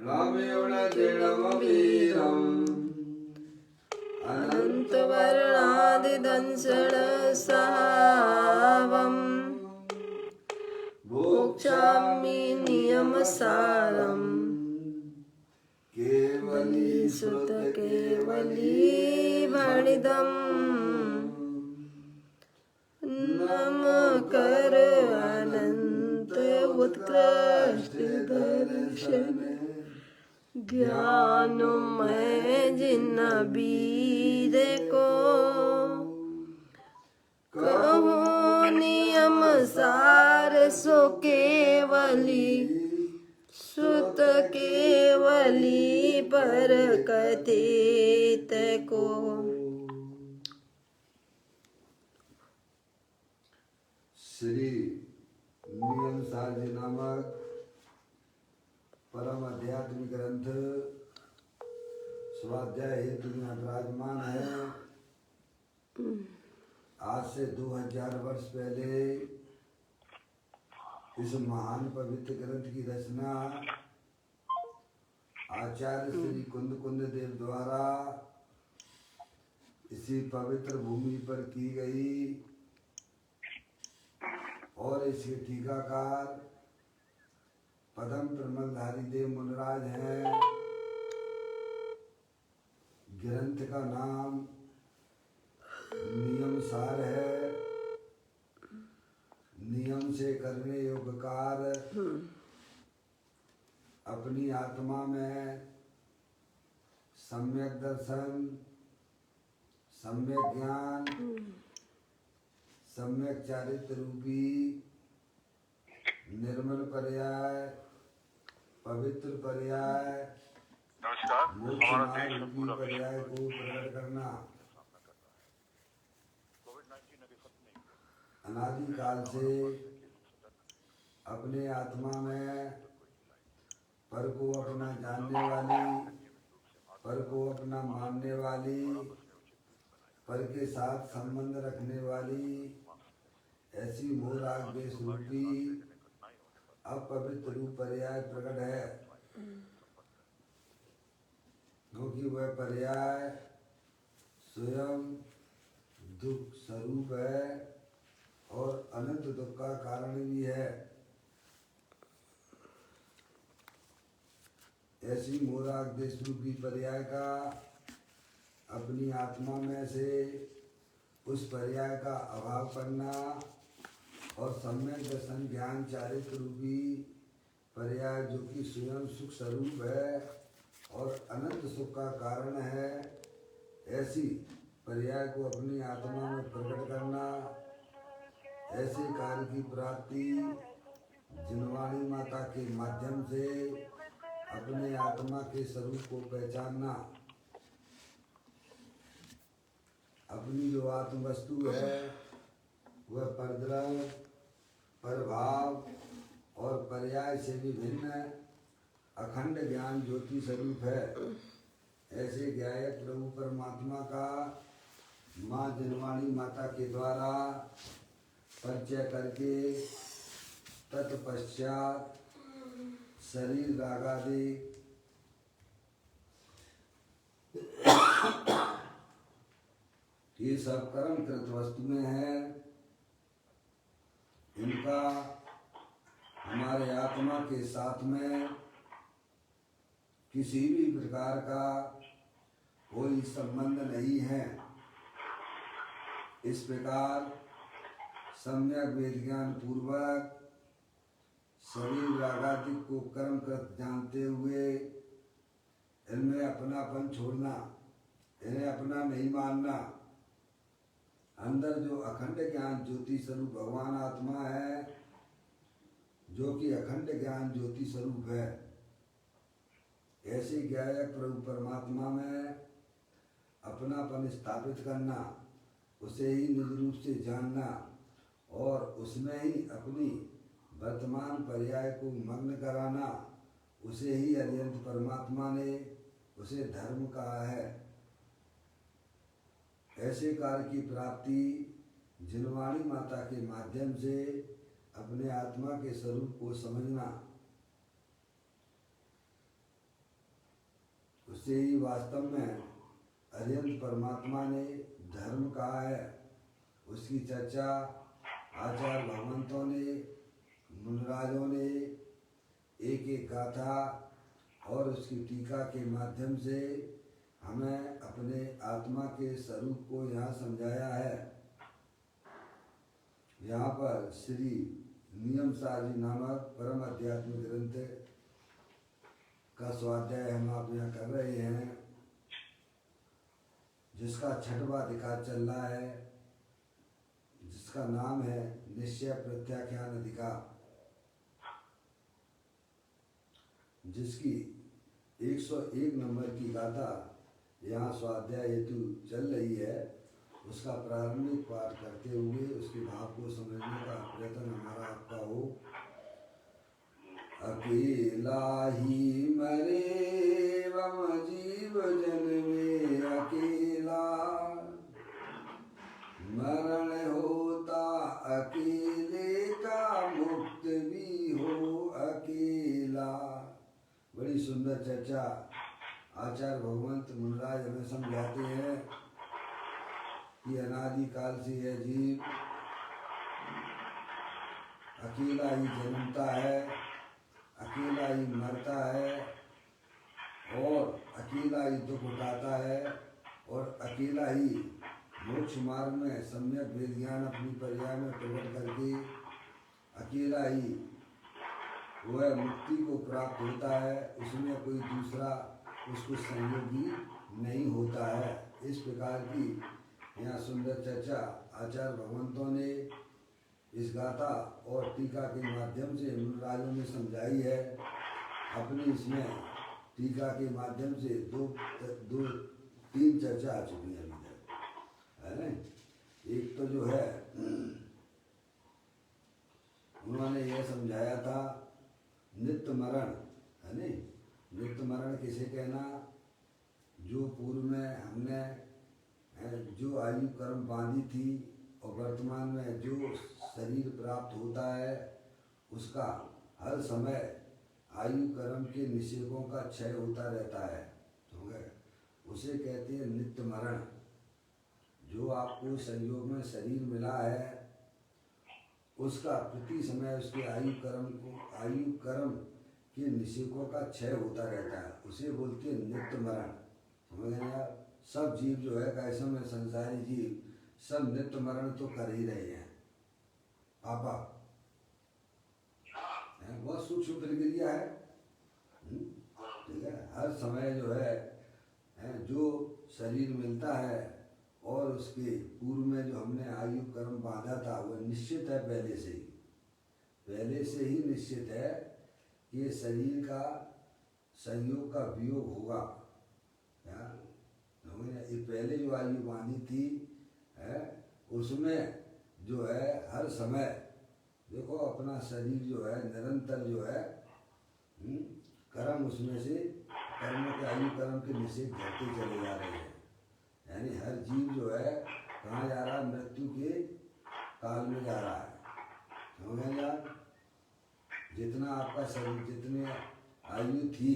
रम्योणजिलं वीरम् अनन्तवर्णादिदंशनसावम् भोक्ष्यामि नियमसारम् केवली श्रुत केवली भणिदम् नमकर अनंत उत्कृष्ट दर्शन ज्ञानमय जिन बीर को कहो नियम सार सो केवली श्रुत केवली पर कथित को। श्री नियम सार जी नामक परम आध्यात्मिक ग्रंथ स्वाध्याय हेतु में विराजमान है। आज से 2000 वर्ष पहले इस महान पवित्र ग्रंथ की रचना आचार्य श्री कुंद कुंद देव द्वारा इसी पवित्र भूमि पर की गई और इसके टीकाकार पदम प्रमलधारी देव मुनराज हैं। ग्रंथ का नाम नियम सार है। नियम से करने योग्य कार्य अपनी आत्मा में सम्यक दर्शन, सम्यक ज्ञान, सम्यक चारित्र रूपी निर्मल पर्याय, पवित्र पर्याय, रूपी पर्याय को प्रकट करना। अनादि काल से अपने आत्मा में पर को अपना जानने वाली, पर को अपना मानने वाली, पर के साथ संबंध रखने वाली ऐसी मोराग देश रूपी अपवित्र रूप पर्याय प्रकट है। क्योंकि वह पर्याय स्वयं दुख स्वरूप है और अनंत दुख का कारण भी है। ऐसी मोराग देश रूपी पर्याय का अपनी आत्मा में से उस पर्याय का अभाव करना और सम्यक दर्शन ज्ञान चारित्र रूपी पर्याय जो कि स्वयं सुख स्वरूप है और अनंत सुख का कारण है, ऐसी पर्याय को अपनी आत्मा में प्रकट करना। ऐसे कार्य की प्राप्ति जिनवाणी माता के माध्यम से अपने आत्मा के स्वरूप को पहचानना। अपनी जो आत्म वस्तु है वह परद्रव्य, परभाव और पर्याय से भी भिन्न अखंड ज्ञान ज्योति स्वरूप है। ऐसे गायक प्रभु परमात्मा का माँ जनवाणी माता के द्वारा परिचय करके तत्पश्चात शरीर रागादि ये सब कर्म कृत वस्तुएं हैं। इनका हमारे आत्मा के साथ में किसी भी प्रकार का कोई संबंध नहीं है। इस प्रकार सम्यक वेद ज्ञान पूर्वक शरीर रागादि को कर्मकृत जानते हुए इनमें अपनापन छोड़ना, इन्हें अपना नहीं मानना। अंदर जो अखंड ज्ञान ज्योति स्वरूप भगवान आत्मा है, जो कि अखंड ज्ञान ज्योति स्वरूप है, ऐसे गायक प्रभु परमात्मा में अपनापन स्थापित करना, उसे ही निज रूप से जानना और उसमें ही अपनी वर्तमान पर्याय को मग्न कराना। उसे ही अरिहंत परमात्मा ने उसे धर्म कहा है। ऐसे कार्य की प्राप्ति जिनवाणी माता के माध्यम से अपने आत्मा के स्वरूप को समझना। उससे ही वास्तव में अरिहंत परमात्मा ने धर्म कहा है। उसकी चर्चा आचार्य भगवंतों ने, मुनिराजों ने एक एक गाथा और उसकी टीका के माध्यम से हमें अपने आत्मा के स्वरूप को यहाँ समझाया है। यहाँ पर श्री नियम सार जी नामक परम आध्यात्मिक ग्रंथ का स्वाध्याय हम आप यहाँ कर रहे हैं, जिसका 6वां अधिकार चल रहा है, जिसका नाम है निश्चय प्रत्याख्यान अधिकार, जिसकी 101 नंबर की गाथा यहाँ स्वाध्याय हेतु चल रही है। उसका प्रारंभिक पाठ करते हुए उसके भाव को समझने का प्रयत्न हमारा आपका हो। अकेला ही मरे वम जीव जन्मे, अकेला मरण होता अकेले का, मुक्त भी हो अकेला। बड़ी सुंदर चर्चा आचार्य भगवंत मुनिराज हमें समझाते हैं कि अनादि काल से यह जीव अकेला ही जन्मता है, अकेला ही मरता है और अकेला ही दुख उठाता है और अकेला ही मोक्ष मार्ग में सम्यक वेद ज्ञान अपनी पर्याय में प्रकट करके अकेला ही वह मुक्ति को प्राप्त होता है। उसमें कोई दूसरा उसको सहयोगी नहीं होता है। इस प्रकार की यहाँ सुंदर चर्चा आचार्य भगवंतों ने इस गाथा और टीका के माध्यम से मुनिराजों ने समझाई है। अपनी इसमें टीका के माध्यम से दो तीन चर्चा आ चुकी है अभी तक, है ना। एक तो जो है उन्होंने यह समझाया था नित्य मरण, है नहीं। नित्य मरण किसे कहना, जो पूर्व में हमने जो आयु कर्म बांधी थी और वर्तमान में जो शरीर प्राप्त होता है उसका हर समय आयु कर्म के निषेकों का क्षय होता रहता है, समझे। उसे कहते हैं नित्य मरण। जो आपको संयोग में शरीर मिला है उसका प्रति समय उसके आयु कर्म के निषेकों का क्षय होता रहता है, उसे बोलते हैं नित्य मरण, समझ गए यार। सब जीव जो है कैसे में संसारी जीव सब नित्य मरण तो कर ही रहे हैं। पापा बहुत सूक्ष्म प्रक्रिया है, ठीक है। हर समय जो है जो शरीर मिलता है और उसके पूर्व में जो हमने आयु कर्म बांधा था वह निश्चित है, पहले से ही निश्चित है कि शरीर का संयोग का वियोग होगा। ये पहले जो आयु बांधी थी है उसमें जो है हर समय देखो अपना शरीर जो है निरंतर जो है कर्म, उसमें से कर्मों के आयु कर्म के निषेध घटते चले जा रहे हैं। यानी हर जीव जो है कहाँ जा रहा है, मृत्यु के काल में जा रहा है, समझ यार। जितना आपका शरीर जितने आयु थी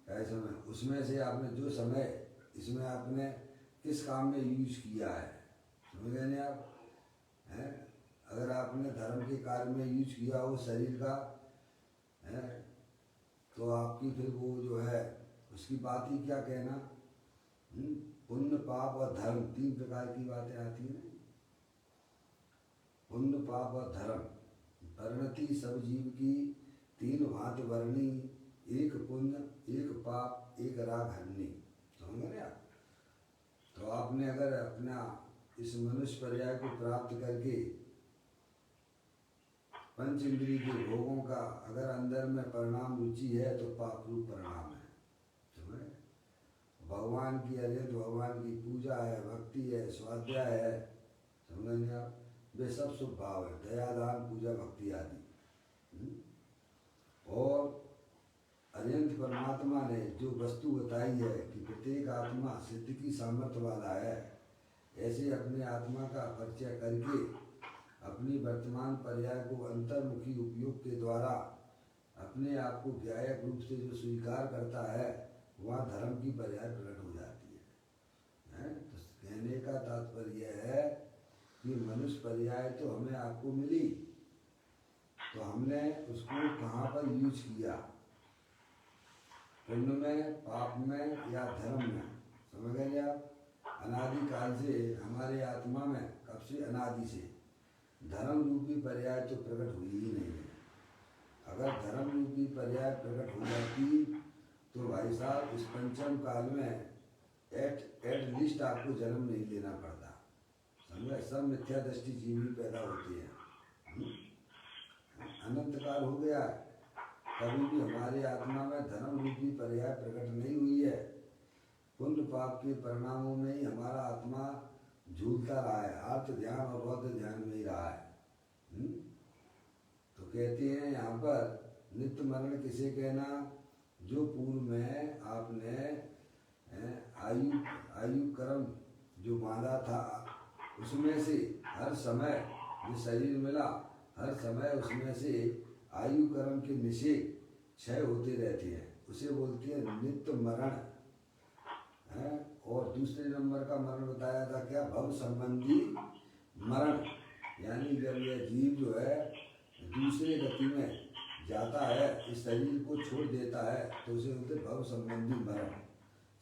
ऐसे में उसमें से आपने जो समय इसमें आपने किस काम में यूज किया है, समझ गए नहीं आप, हैं। अगर आपने धर्म के कार्य में यूज किया हो शरीर का है तो आपकी फिर वो जो है उसकी बात ही क्या कहना। पुण्य पाप और धर्म तीन प्रकार की बातें आती हैं। पुण्य पाप और धर्म परिणति सब जीव की तीन भांति वर्णी, एक पुण्य एक पाप एक राग हरनी, समझ गए आप। तो आपने अगर अपना इस मनुष्य पर्याय को प्राप्त करके पंच इंद्रिय के भोगों का अगर अंदर में परिणाम रुचि है तो पाप रूप परिणाम है, समझे। भगवान की अरिहंत भगवान की पूजा है, भक्ति है, स्वाध्याय है, समझेंगे आप, वे सब शुभ भाव है, दया दान पूजा भक्ति आदि। और अरिहंत परमात्मा ने जो वस्तु बताई है कि प्रत्येक आत्मा सिद्ध की सामर्थ्य वाला है, ऐसे अपने आत्मा का परिचय करके अपनी वर्तमान पर्याय को अंतर्मुखी उपयोग के द्वारा अपने आप को व्यायक रूप से जो स्वीकार करता है वहाँ धर्म की पर्याय प्रकट हो जाती है? तो कहने का तात्पर्य यह है कि मनुष्य पर्याय तो हमें आपको मिली, तो हमने उसको कहाँ पर यूज किया, पुण्य में, पाप में या धर्म में? समझ गए आप? अनादि काल से हमारे आत्मा में, कब से? अनादि से धर्म रूपी पर्याय तो प्रकट हुई ही नहीं है। अगर धर्म रूपी पर्याय प्रकट हो जाती तो भाई साहब इस पंचम काल में एट लीस्ट आपको जन्म नहीं लेना पड़ता। समझे? सब मिथ्या दृष्टि जीव ही पैदा होती है। अनंत काल हो गया, कभी भी हमारे आत्मा में धर्म रूपी पर्याय प्रकट नहीं हुई है। पुण्य पाप के परिणामों में ही हमारा आत्मा झूलता रहा है, आर्त ध्यान और बौद्ध ध्यान में ही रहा है। तो कहते हैं यहाँ पर नित्य मरण किसे कहना? जो पूर्व में आपने आयु कर्म जो बांधा था, उसमें से हर समय जो शरीर मिला, हर समय उसमें से आयु कर्म के निषेध क्षय होते रहते हैं, उसे बोलते हैं नित्य मरण है। और दूसरे नंबर का मरण बताया था क्या? भव संबंधी मरण, यानी जब यह जीव जो है दूसरे गति में जाता है, इस शरीर को छोड़ देता है, तो उसे बोलते भव संबंधी मरण।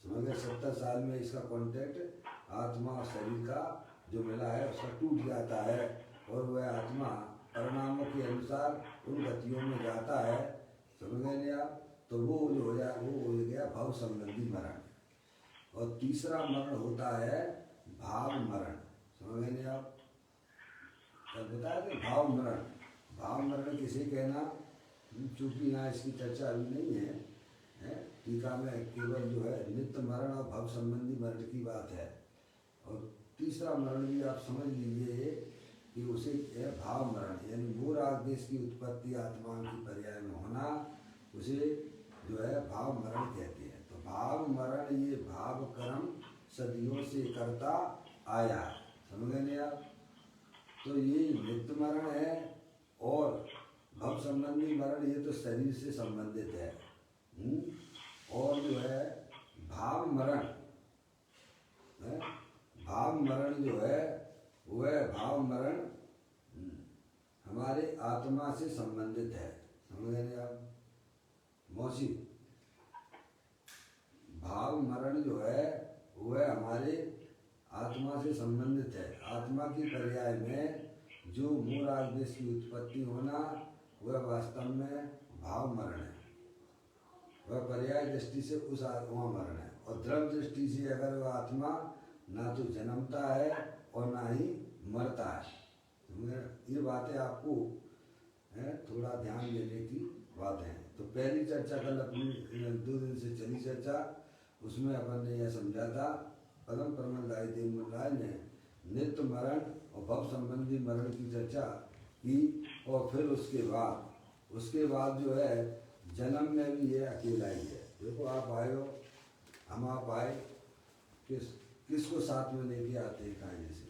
समझ गए? 70 साल में इसका कॉन्टैक्ट आत्मा और शरीर का जो मिला है उसका टूट जाता है, और वह आत्मा परिणामों के अनुसार उन गतियों में जाता है। समझ गए नहीं आप? तो वो जो हो जाए वो हो गया भाव संबंधी मरण। और तीसरा मरण होता है भाव मरण। समझ गए नहीं आप? तब बताया कि भाव मरण। भाव मरण किसे कहना? चूंकि यहाँ इसकी चर्चा अभी नहीं है, टीका में केवल जो है नित्य मरण और भाव संबंधी मरण की बात है। और तीसरा मरण भी आप समझ लीजिए कि उसे है भाव मरण, यानी मूल आदेश की उत्पत्ति आत्मा की पर्याय में होना, उसे जो है भाव मरण कहते हैं। तो भाव मरण ये भाव कर्म सदियों से करता आया। समझ गए नहीं आप? तो ये नित्य मरण है, और भव संबंधी मरण ये तो शरीर से संबंधित है। और जो है भाव मरण है, भाव मरण जो है वह भाव मरण हमारे आत्मा से संबंधित है। समझ गए आप मौसी? भाव मरण जो है वह हमारे आत्मा से संबंधित है। आत्मा की पर्याय में जो मूल आदेश की उत्पत्ति होना वह वास्तव में भाव मरण है। वह पर्याय दृष्टि से उस आत्मा मरण है, और द्रव्य दृष्टि से अगर वह आत्मा ना तो जन्मता है और ना ही मरता है। ये बातें आपको थोड़ा ध्यान देने की बात है। तो पहली चर्चा कल अपनी 2 दिन से चली चर्चा, उसमें अपन ने यह समझा था परम परमदायी देव मुराज ने नित्य मरण और भव संबंधी मरण की चर्चा की। और फिर उसके बाद जो है जन्म में भी ये अकेला ही है। देखो आप आए हो, हम आप आए, किसको साथ में लेके आते हैं? कायदे से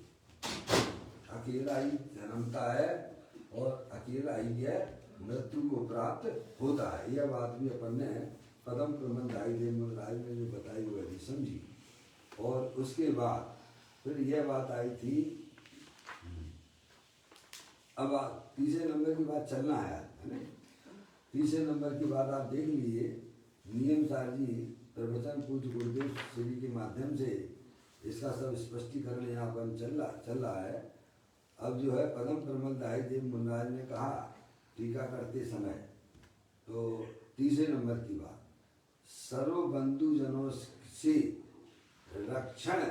अकेला ही जन्मता है और अकेला ही है मृत्यु को प्राप्त होता है। यह बात भी अपन ने पदम प्रबंधाई देवराज ने जो बताई हुई थी, समझी। और उसके बाद फिर यह बात आई थी, अब तीसरे नंबर की बात चलना है ना। तीसरे नंबर की बात आप देख लीजिए, नियम सार जी प्रवचन पूज्य गुरुदेव श्री के माध्यम से इसका सब स्पष्टीकरण यहाँ पर चल रहा है। अब जो है पदम प्रबंधाई देव मुराज ने कहा टीका करते समय, तो तीसरे नंबर की बात, सर्व बंधुजनों से रक्षण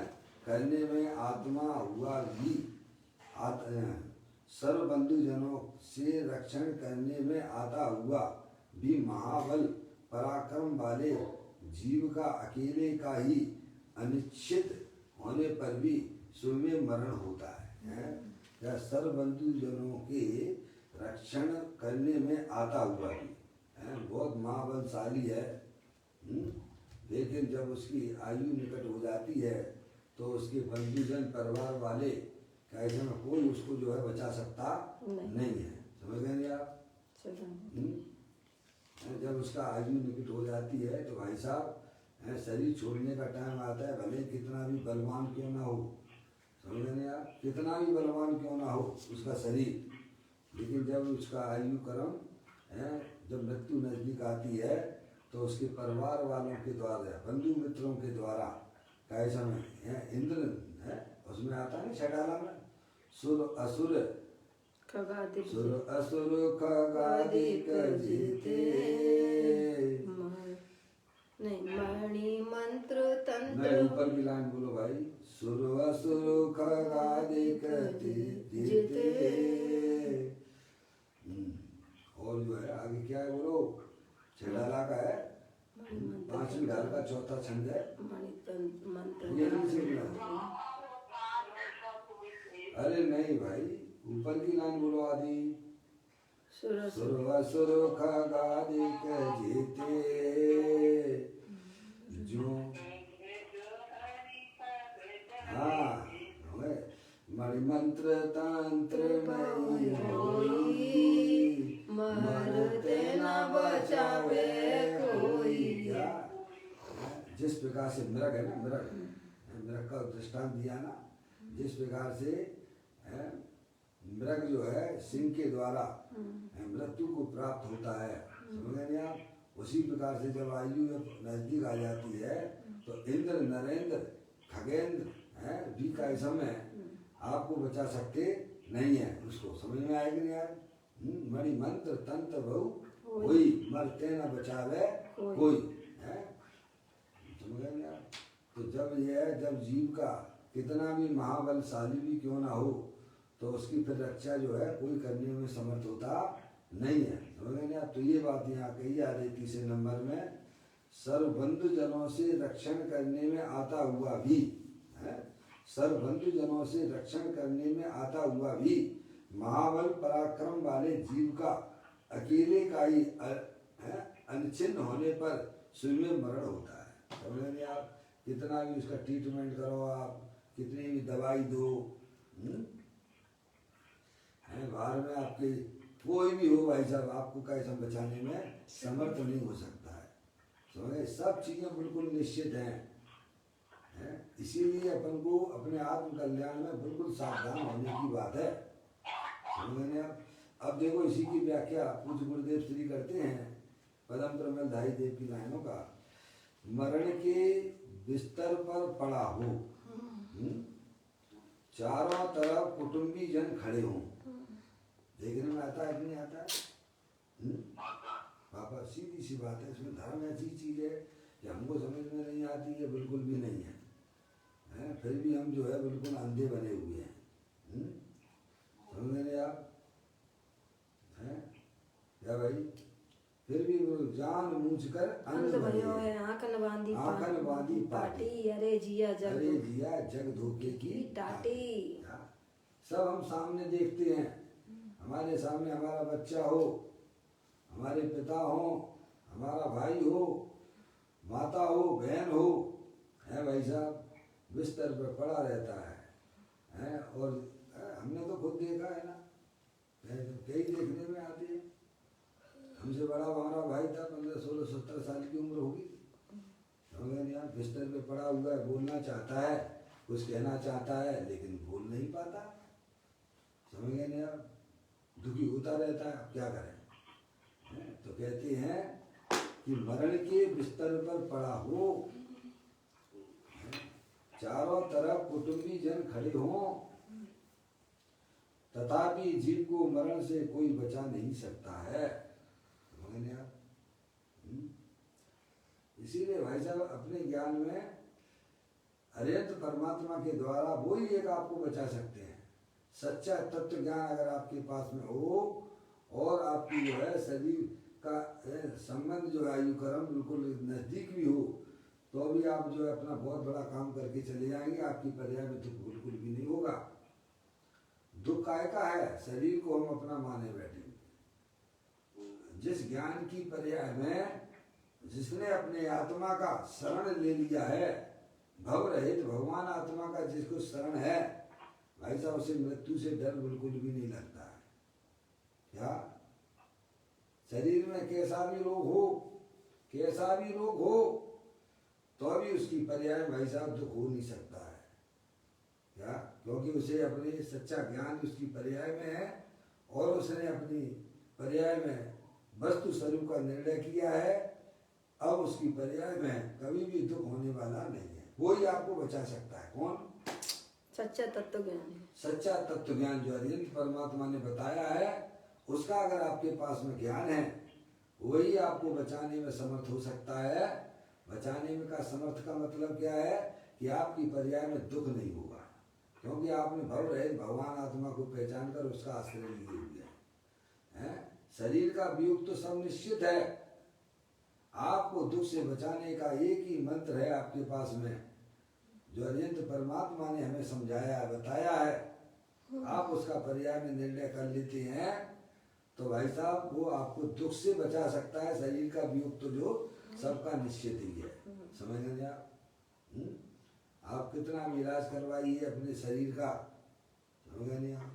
करने में आत्मा हुआ भी सर्व बंधुजनों से रक्षण करने में आता हुआ भी महाबल पराक्रम वाले जीव का अकेले का ही अनिश्चित होने पर भी स्वयं मरण होता है। या सर्व बंधुजनों के रक्षण करने में आता हुआ भी बहुत महाबलशाली है, लेकिन जब उसकी आयु निकट हो जाती है तो उसके बंधुजन परिवार वाले कैसे में कोई उसको जो है बचा सकता नहीं है। समझ गए नहीं आप? जब उसका आयु निकट हो जाती है तो भाई साहब है, शरीर छोड़ने का टाइम आता है, भले कितना भी बलवान क्यों ना हो, समझ नहीं आप, कितना भी बलवान क्यों ना हो उसका शरीर, लेकिन जब उसका आयु क्रम है, जब मृत्यु नजदीक आती है तो उसके परिवार वालों के द्वारा, बंधु मित्रों के द्वारा, कैसा में है, इंद्र है, उसमें आता है छटाला में, सुर असुर, खगादिक सुर असुर खगादिक जीते, नहीं, मणि मंत्र नहीं तंत्र ऊपर की लाइन बोलो भाई, सुर असुर खगादिक जीते। और जो है आगे क्या है बोलो, छेड़ाला का है, पांचवी ढाल का चौथा छंद है, मणि मंत्र ये नहीं सीखना। अरे नहीं भाई, ऊपर की लाइन बोलो आदि, सुर सुर असुर खगादिक जीते, जो हाँ मणिमंत्र तंत्र नहीं होई, मरते न बचावे कोई। क्या जिस प्रकार से मृग है ना, मृग का दृष्टांत दिया ना, जिस प्रकार से है, मृग जो है सिंह के द्वारा मृत्यु को प्राप्त होता है, समझ गए आप, उसी प्रकार से जब आयु नजदीक आ जाती है तो इंद्र नरेंद्र खगेंद्र है भी का समय आपको बचा सकते नहीं है, उसको समझ में आएगा नहीं यार। मणि मंत्र तंत्र बहु कोई, मरते न बचावे कोई है, समझ गए यार। तो जब जब जीव का कितना भी महाबलशाली भी क्यों ना हो तो उसकी फिर रक्षा जो है कोई करने में समर्थ होता नहीं है, समझ गए यार। तो ये बात यहाँ कही जा रही तीसरे नंबर में, सर्वबंधु जनों से रक्षण करने में आता हुआ भी है, सर्वबंधु जनों से रक्षण करने में आता हुआ भी महाबल पराक्रम वाले जीव का अकेले का ही अनचिन्ह होने पर स्वयं में मरण होता है, समझ नहीं आप, कितना भी उसका ट्रीटमेंट करो आप, कितनी भी दवाई दो, बाहर में आपके कोई भी हो भाई साहब, आपको कैसा बचाने में समर्थ नहीं हो सकता है, समझे। सब चीजें बिल्कुल निश्चित हैं, इसीलिए अपन को अपने आत्म कल्याण में बिल्कुल सावधान होने की बात है, समझे आप। अब देखो इसी की व्याख्या पूज्य गुरुदेव श्री करते हैं पदम प्रमल धाई देव की लाइनों का, मरण के बिस्तर पर पड़ा हो, चारों तरफ कुटुंबी जन खड़े हों, देखने में आता है कि नहीं आता है, पापा सीधी सी बात है, इसमें धर्म ऐसी चीज है कि हमको समझ में नहीं आती है, बिल्कुल भी नहीं है, फिर भी हम जो है बिल्कुल अंधे बने हुए हैं, समझ रहे आप, हैं क्या भाई, फिर भी जान मूझ कर अंध भयो है, आंखन बांधी पाटी, अरे जिया जग धोखे की टाटी। सब हम सामने देखते हैं, हमारे सामने हमारा बच्चा हो, हमारे पिता हो, हमारा भाई हो, माता हो, बहन हो, है भाई साहब, बिस्तर पर पड़ा रहता है, और हमने तो खुद देखा है ना, कई देखने में आती है, हमसे बड़ा हमारा भाई था, 15, 16, 17 साल की उम्र होगी, समझ नहीं आप, बिस्तर पे पड़ा हुआ है, बोलना चाहता है, कुछ कहना चाहता है लेकिन बोल नहीं पाता, समझ गए नहीं आप, दुखी होता रहता है, अब क्या करें। तो कहते हैं कि मरण के बिस्तर पर पड़ा हो, चारों तरफ कुटुंबी जन खड़े हों, तथापि जीव को मरण से कोई बचा नहीं सकता है, समझ गए आप। इसीलिए भाई साहब अपने ज्ञान में अरिहंत परमात्मा के द्वारा वो ही एक आपको बचा सकते हैं, सच्चा तत्व ज्ञान अगर आपके पास में हो और आपकी जो है शरीर का संबंध जो आयु क्रम बिल्कुल नजदीक भी हो, तो भी आप जो है अपना बहुत बड़ा काम करके चले जाएंगे, आपकी पर्याय में दुख बिल्कुल भी नहीं होगा। दुख काय का है, शरीर को हम अपना माने बैठे, जिस ज्ञान की पर्याय में जिसने अपने आत्मा का शरण ले लिया है, भव रहित भगवान आत्मा का जिसको शरण है, भाई साहब उसे मृत्यु से डर बिल्कुल भी नहीं लगता है। क्या शरीर में कैसा भी रोग हो, तो भी उसकी पर्याय भाई साहब दुख हो नहीं सकता है। क्या? क्योंकि उसे अपने सच्चा ज्ञान उसकी पर्याय में है और उसने अपनी पर्याय में वस्तु स्वरूप का निर्णय किया है। अब उसकी पर्याय में कभी भी दुख होने वाला नहीं है। वो ही आपको बचा सकता है। कौन? सच्चा तत्व ज्ञान है। सच्चा तत्व ज्ञान जो अरिहंत परमात्मा ने बताया है, उसका अगर आपके पास में ज्ञान है, वही आपको बचाने में समर्थ हो सकता है। बचाने में का समर्थ का मतलब क्या है कि आपकी पर्याय में दुख नहीं होगा, क्योंकि आपने भव रहित भगवान आत्मा को पहचान कर उसका आश्रय लिए हुए हैं। शरीर का वियोग तो सब निश्चित है। आपको दुख से बचाने का एक ही मंत्र है आपके पास में, जो अरिहंत परमात्मा ने हमें समझाया है, बताया है। आप उसका पर्याय में निर्णय कर लेते हैं तो भाई साहब वो आपको दुख से बचा सकता है। शरीर का वियोग तो जो सबका निश्चित ही है। समझ लेंगे आप? आप कितना भी इलाज करवाइए अपने शरीर का, समझ नहीं आप?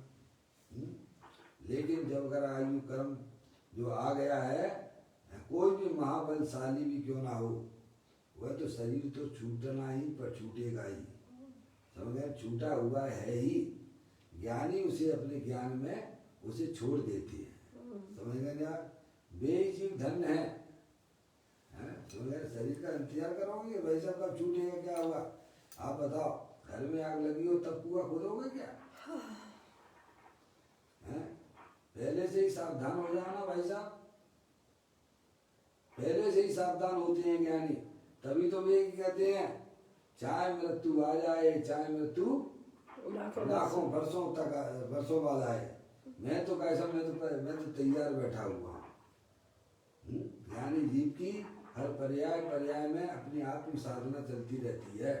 लेकिन जब अगर आयु कर्म जो आ गया है, कोई भी महाबलशाली भी क्यों ना हो, वह तो शरीर तो छूटना ही पर छूटेगा ही। समझ गए? छूटा हुआ है ही। ज्ञानी उसे अपने ज्ञान में उसे छोड़ देती है। समझ गए आप? बेजीव धन है। समझ गए? शरीर का इंतजार करोगे भाई साहब कब छूटेगा, क्या होगा? आप बताओ, घर में आग लगी हो तब कुआं खोदोगे क्या? पहले से ही सावधान हो जाना भाई साहब। पहले से ही सावधान होते हैं ज्ञानी, तभी तो वे कहते हैं चाहे मृत्यु आ जाए, चाहे मृत्यु लाखों वर्षों बाद आए, मैं तो कैसा, मैं तो तैयार बैठा हुआ हूँ। ज्ञानी जीव की हर पर्याय में अपनी आत्म साधना चलती रहती है।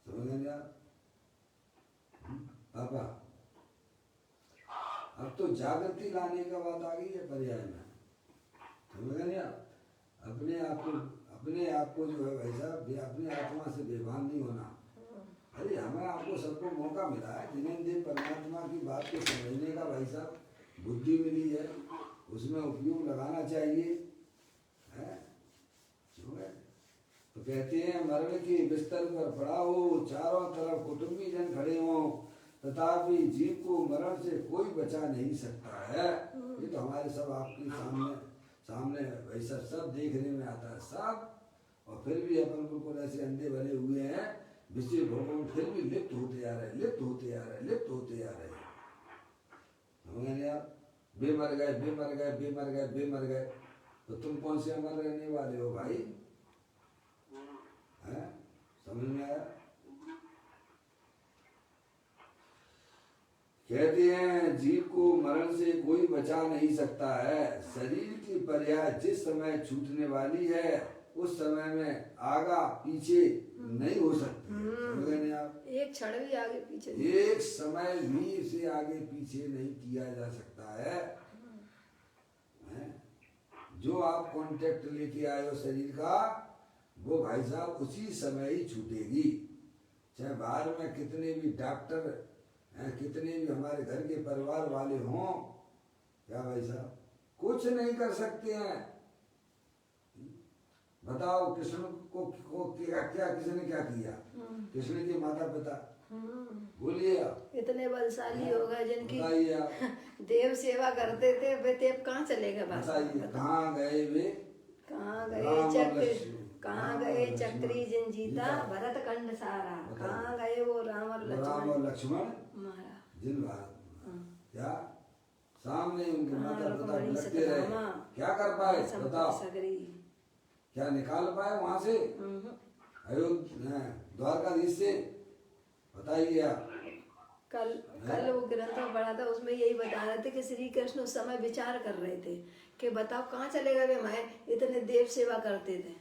समझ लेंगे आप? पापा अब तो जागृति लाने का बात आ गई है पर्याय में। समझ गए आप? अपने आप को जो है भाई साहब, अपनी आत्मा से बेभान नहीं होना। अरे हमें आपको सबको मौका मिला है दिने दिन परमात्मा की बात को समझने का भाई साहब, बुद्धि मिली है, उसमें उपयोग लगाना चाहिए। है? तो कहते हैं मरण के बिस्तर पर पड़ा हो, चारों तरफ कुटुंबी जन खड़े हों, तथापि जीव को मरण से कोई बचा नहीं सकता है। ये तो हमारे सब आपके सामने वैसा सब देखने में आता है सब। और फिर भी अपन बिल्कुल ऐसे अंधे भरे हुए हैं, विषय भोगों में फिर भी लिप्त होते आ रहे, लिप्त होते आ रहे, लिप्त होते आ रहे। समझ आप? बेमर गए, बेमर गए, बेमर गए, बेमर गए, तो तुम कौन से अमर रहने वाले हो भाई? हैं? समझ में आया? कहते हैं जीव को मरण से कोई बचा नहीं सकता है। शरीर की पर्याय जिस समय छूटने वाली है, उस समय में आगा पीछे नहीं हो सकती। समझ गए आप? एक क्षण भी आगे पीछे, एक समय भी इसे आगे पीछे नहीं किया जा सकता है। जो आप कॉन्टेक्ट लेके आए हो शरीर का, वो भाई साहब उसी समय ही छूटेगी। चाहे बाहर में कितने भी डॉक्टर, कितने भी हमारे घर के परिवार वाले हों, क्या भाई साहब कुछ नहीं कर सकते हैं। बताओ कृष्ण को क्या किसने क्या किया? कृष्ण के माता पिता, बोलिए आप। इतने बलशाली हो गए जिनकी बताइए आप। देव सेवा करते थे, वे देव कहाँ चले गए? बताइए कहाँ गए वे? कहाँ गए चक्र, कहाँ गए चक्री जिन जीता भरत खंड सारा, कहाँ गए वो राम और लक्ष्मण महाराज जिन भारत क्या सामने उनके माता पिता लगते रहे, क्या कर पाए? बताओ, क्या निकाल पाए वहां से अयोध्या द्वारकाधीश से? बताइए आप। कल वो ग्रंथ में पढ़ा था, उसमें यही बता रहे थे कि श्री कृष्ण उस समय विचार कर रहे थे कि बताओ कहाँ चले गए मैं, इतने देव सेवा करते थे।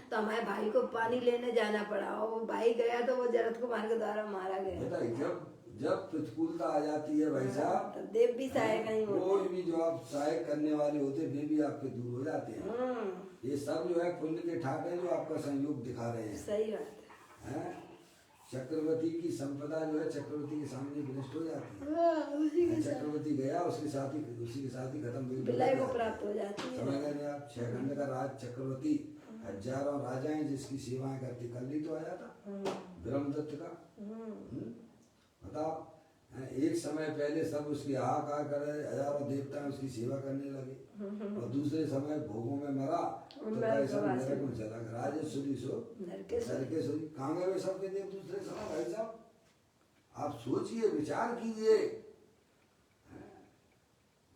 तो हमारे भाई को पानी लेने जाना पड़ा, और वो भाई गया तो वो जरत कुमार के द्वारा मारा गया। जब प्रतिकूलता आ जाती है भाई साहब, तो देव भी सहायक नहीं होते। कोई भी जो आप सहायक करने वाले होते वे भी आपके दूर हो जाते हैं। ये सब जो है पुण्य के ठाके जो आपका संयोग दिखा रहे हैं। सही बात है। चक्रवर्ती की संपदा जो है चक्रवर्ती के सामने विनष्ट हो जाती है। चक्रवर्ती गया उसी के साथ ही खत्म विलय को प्राप्त हो जाती है। समझ गए आप? 6 खंड का राज चक्रवर्ती हजारों राजाएं जिसकी सेवाएं करती, कल ही तो आया था ब्रह्मदत्त का। बताओ, एक समय पहले सब उसकी हाहाकार कर रहे, हजारों देवता उसकी सेवा करने लगे, और दूसरे समय भोगों में मरा तो कैसा नरक में चला गया। राजेश्वरी सो नरकेश्वरी, कहाँ गए वे सबके देव दूसरे समय? भाई साहब आप सोचिए, विचार कीजिए।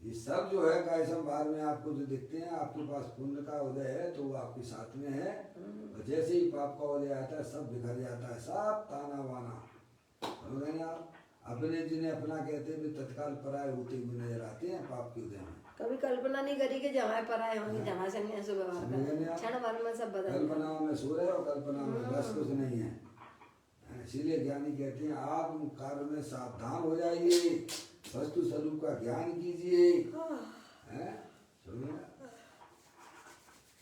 ये सब जो है कैसम बार में आपको जो दिखते हैं, आपके पास पुण्य का उदय है तो वो आपके साथ में है, और जैसे ही पाप का उदय आता है सब बिखर जाता है, सब ताना बाना। समझ गए आप? अपने जिन्हें अपना कहते हैं तत्काल पराये होते हुए नजर आते हैं पाप के उदय में। कभी कल्पना नहीं करी कि जमाए पराये होंगे, जमा से नहीं व्यवहार क्षण भर में सब बदल। कल्पनाओं में सो रहे हो, कल्पना में बस कुछ नहीं है। इसीलिए ज्ञानी कहते हैं आप कार्य में सावधान हो जाइए, वस्तु स्वरूप का ज्ञान कीजिए।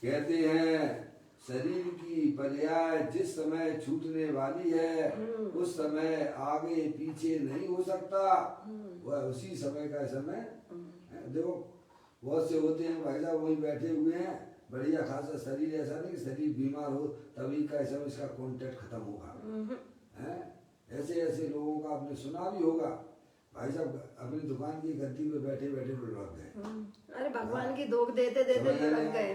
कहते हैं शरीर की पर्याय जिस समय छूटने वाली है उस समय आगे पीछे नहीं हो सकता, वह उसी समय का समय। देखो बहुत से होते हैं भाई साहब वही बैठे हुए हैं, बढ़िया खासा शरीर, ऐसा नहीं कि शरीर बीमार हो तभी का समय इसका कॉन्टेक्ट खत्म होगा। ऐसे ऐसे लोगों का आपने सुना भी होगा, भाई साहब अपनी दुकान की गद्दी पे बैठे बैठे लग गए। अरे भगवान की दोग देते देते लग गए।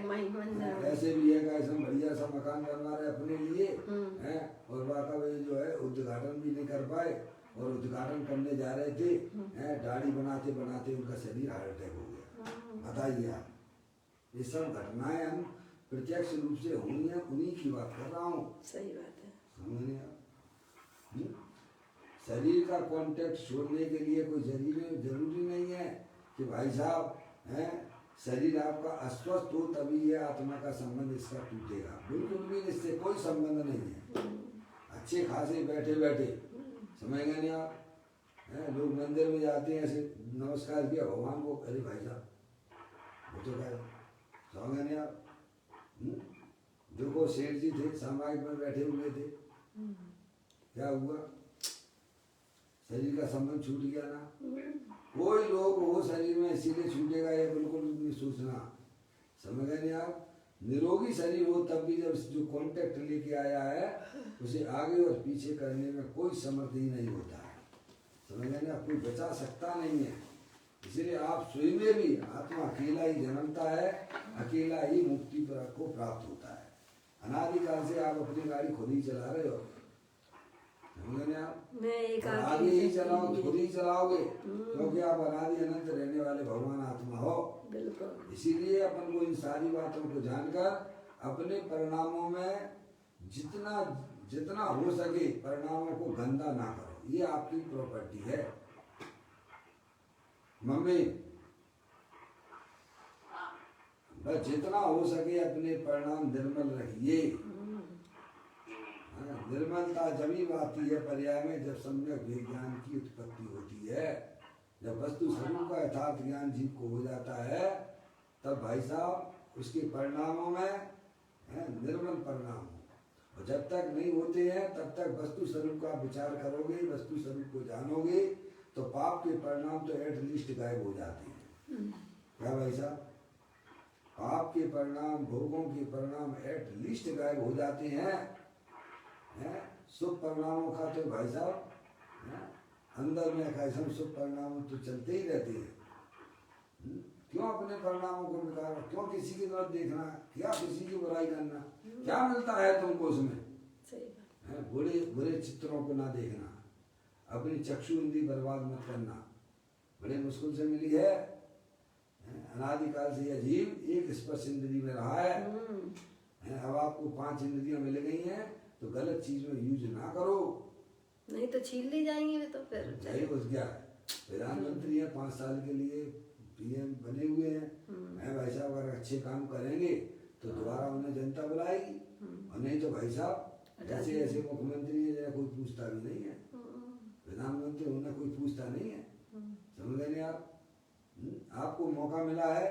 ऐसे भी है ऐसा बढ़िया सा मकान बनवा रहे अपने लिए हैं, और वाका वे जो है उद्घाटन भी नहीं कर पाए, और उद्घाटन करने जा रहे थे, दाढ़ी बनाते बनाते उनका शरीर हार्ट अटैक हो गया। बताइए आप, ये सब घटनाएं हम प्रत्यक्ष रूप से हुई है, उन्हीं की बात कर रहा हूँ। सही बात है। समझ आप? शरीर का कांटेक्ट छोड़ने के लिए कोई जरूरी नहीं है कि भाई साहब हैं शरीर आपका अस्वस्थ हो तभी ये आत्मा का संबंध इसका टूटेगा, बिल्कुल भी इससे कोई संबंध नहीं है। अच्छे खासे बैठे बैठे, समझ गए नहीं आप? लोग मंदिर में जाते हैं ऐसे नमस्कार किया भगवान को, अरे भाई साहब वो तो क्या समझ गए नहीं आप? देखो सेठ जी थे सामाजिक में बैठे हुए थे, क्या हुआ? शरीर का संबंध छूट गया ना। कोई लोग वो शरीर में इसीलिए छूटेगा ये बिल्कुल नहीं सोचना। समझ गए नहीं आप? निरोगी शरीर हो तब भी जब जो कांटेक्ट लेके आया है उसे आगे और पीछे करने में कोई समर्थ ही नहीं होता है। समझ गए नहीं आप? कोई बचा सकता नहीं है। इसीलिए आप स्वयं में भी आत्मा अकेला ही जन्मता है, अकेला ही मुक्ति को प्राप्त होता है। अनादिकाल से आप अपनी गाड़ी खुद ही चला रहे हो, आप आगे ही चलाओ, खुद ही चलाओगे, क्योंकि आप अनादि अनंत रहने वाले भगवान आत्मा हो। इसीलिए अपन को इन सारी बातों को जानकर अपने परिणामों में जितना जितना हो सके परिणामों को गंदा ना करो, ये आपकी प्रॉपर्टी है। मम्मी बस जितना हो सके अपने परिणाम निर्मल रखिए। निर्मलता जभी आती है पर्याय में जब सम्यक विज्ञान की उत्पत्ति होती है। जब वस्तु स्वरूप का यथार्थ ज्ञान जीव को हो जाता है तब भाई साहब उसके परिणामों में निर्मल परिणाम हो, और जब तक नहीं होते हैं तब तक वस्तु स्वरूप का विचार करोगे, वस्तु स्वरूप को जानोगे तो पाप के परिणाम तो एटलीस्ट गायब हो जाते हैं। क्या भाई साहब? पाप के परिणाम, भोगों के परिणाम एटलीस्ट गायब हो जाते हैं। शुभ परिणामों का तो भाई साहब अंदर में कैसे शुभ परिणाम तो चलते ही रहते हैं। क्यों अपने परिणामों को बिगाड़ना? क्यों किसी की तरफ देखना? क्या किसी की बुराई करना? क्या मिलता है तुमको उसमें? बुरे बुरे चित्रों को ना देखना, अपनी चक्षु इंद्री बर्बाद मत करना। बड़े मुश्किल से मिली है, अनादिकाल से यह जीव एक स्पर्श इंद्री में रहा है। अब आपको 5 इंद्रियां मिल गई हैं तो गलत चीज में यूज ना करो, नहीं तो छीन ली जाएंगे तो फिर सही घुस गया। प्रधानमंत्री है 5 साल के लिए पीएम बने हुए हैं, भाई साहब अगर अच्छे काम करेंगे तो दोबारा उन्हें जनता बुलाएगी, और नहीं तो भाई साहब ऐसे ऐसे मुख्यमंत्री है जरा कोई पूछता भी नहीं है, प्रधानमंत्री उन्हें कोई पूछता नहीं है। समझ गए आप? आपको मौका मिला है,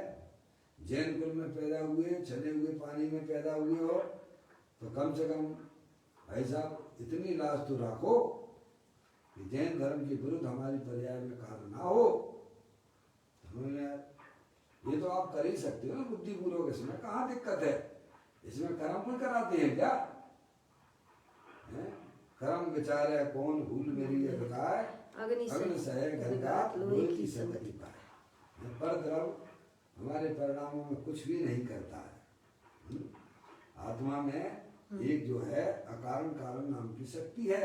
जैन कुल में पैदा हुए, छने हुए पानी में पैदा हुए हो, तो कम से कम भाई साहब इतनी लाज तो रखो कि जैन धर्म के विरुद्ध हमारी पर्याय में कार्य ना हो। ये तो आप कर ही सकते हो ना बुद्धिपूर्वक, इसमें कहाँ दिक्कत है? इसमें कर्म कोई कराते हैं क्या? कर्म बेचारे कौन भूल मेरी ये बताए, अग्नि सहे घनघात लोहे की संगति पाए। पर द्रव हमारे परिणामों में कुछ भी नहीं करता है। आत्मा में एक जो है अकारण कारण नाम की शक्ति है।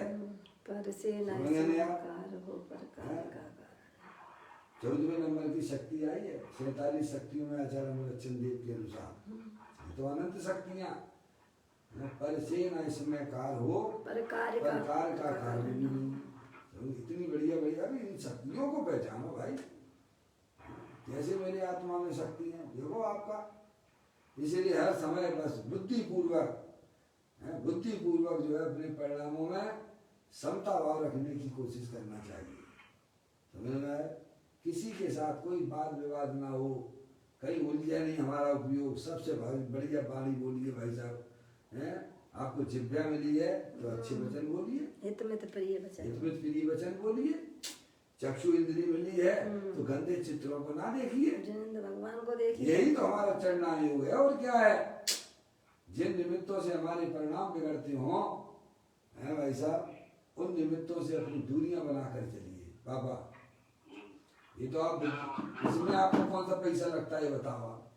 पर से नकार हो पर कार्य का 14वें नंबर की शक्ति आई है। 47 शक्तियों में आचार्य मूलचंद देव के अनुसार तो अनंत शक्तियां, पर से न इसमें कार हो पर कार्य का कार्य भी नहीं। तो इतनी बढ़िया बढ़िया भी इन शक्तियों को पहचानो भाई, जैसे मेरी आत्मा में शक्ति है देखो आपका। इसीलिए हर समय बस बुद्धिपूर्वक जो है अपने परिणामों में समता भाव रखने की कोशिश करना चाहिए। समझ में आए? किसी के साथ कोई वाद विवाद ना हो, कहीं उलझे नहीं हमारा उपयोग। सबसे बढ़िया वाणी बोलिए भाई साहब, हैं? आपको जिब्या मिली है तो अच्छे वचन बोलिए, हितमित प्रिय वचन बोलिए। चक्षु इंद्री मिली है तो गंदे चित्रों को ना देखिए, भगवान को देखिए। यही तो हमारा चढ़ना योग है। और क्या है? जिन निमित्तों से हमारे परिणाम बिगड़ते हों, हैं भाई साहब, उन निमित्तों से अपनी दूरियां बनाकर चलिए। बाबा ये तो आप, इसमें आपको कौन सा पैसा लगता है बताओ आप,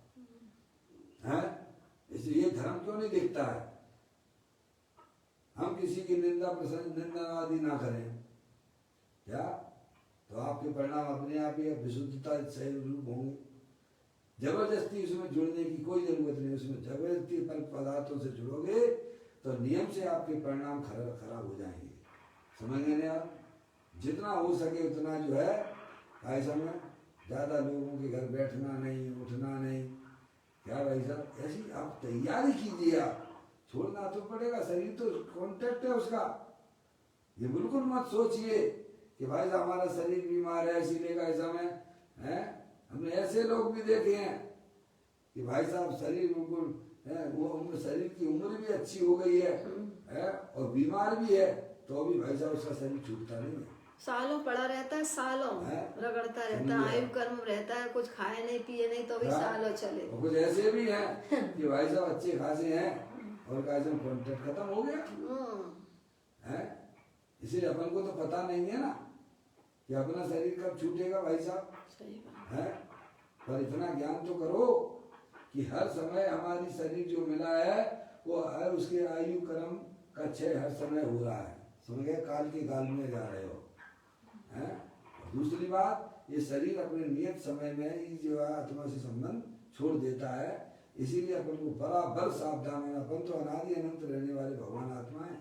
हैं? इसलिए ये धर्म क्यों नहीं दिखता है? हम किसी की निंदा आदि ना करें क्या, तो आपके परिणाम अपने आप ही विशुद्धता सही रूप होंगे। जबरदस्ती उसमें जुड़ने की कोई जरूरत नहीं। उसमें जबरदस्ती पदार्थों से जुड़ोगे तो नियम से आपके परिणाम खराब हो जाएंगे। समझ गए आप? जितना हो सके उतना जो है भाई साहब, ज्यादा लोगों के घर बैठना नहीं, उठना नहीं। क्या भाई साहब, ऐसी आप तैयारी कीजिए। आप छोड़ना तो पड़ेगा, शरीर तो कॉन्ट्रैक्ट है उसका। ये बिल्कुल मत सोचिए कि भाई साहब हमारा शरीर बीमार है इसीलिए का समय है। हमने ऐसे लोग भी देखे हैं कि भाई साहब शरीर बिल्कुल वो शरीर की उम्र भी अच्छी हो गई है और बीमार भी है, तो भी भाई साहब उसका शरीर छूटता नहीं है। सालों पड़ा रहता है, सालों रगड़ता रहता है, आयु कर्म रहता है, कुछ खाए नहीं पिए नहीं तो भी सालों चले। और कुछ ऐसे भी हैं कि भाई साहब अच्छे खासे हैं और कॉन्ट्रैक्ट खत्म हो गया है। इसीलिए अपन को तो पता नहीं है ना कि अपना शरीर कब छूटेगा भाई साहब, है? पर इतना ज्ञान तो करो कि हर समय हमारी शरीर जो मिला है वो हर उसके आयु कर्म का क्षय हर समय हो रहा है। समझ गए? काल के काल में जा रहे हो, हैं? दूसरी बात, ये शरीर अपने नियत समय में ही जो है आत्मा से संबंध छोड़ देता है। इसीलिए अपन को बराबर सावधान होना। अपन तो अनादि अनंत रहने वाले भगवान आत्मा है,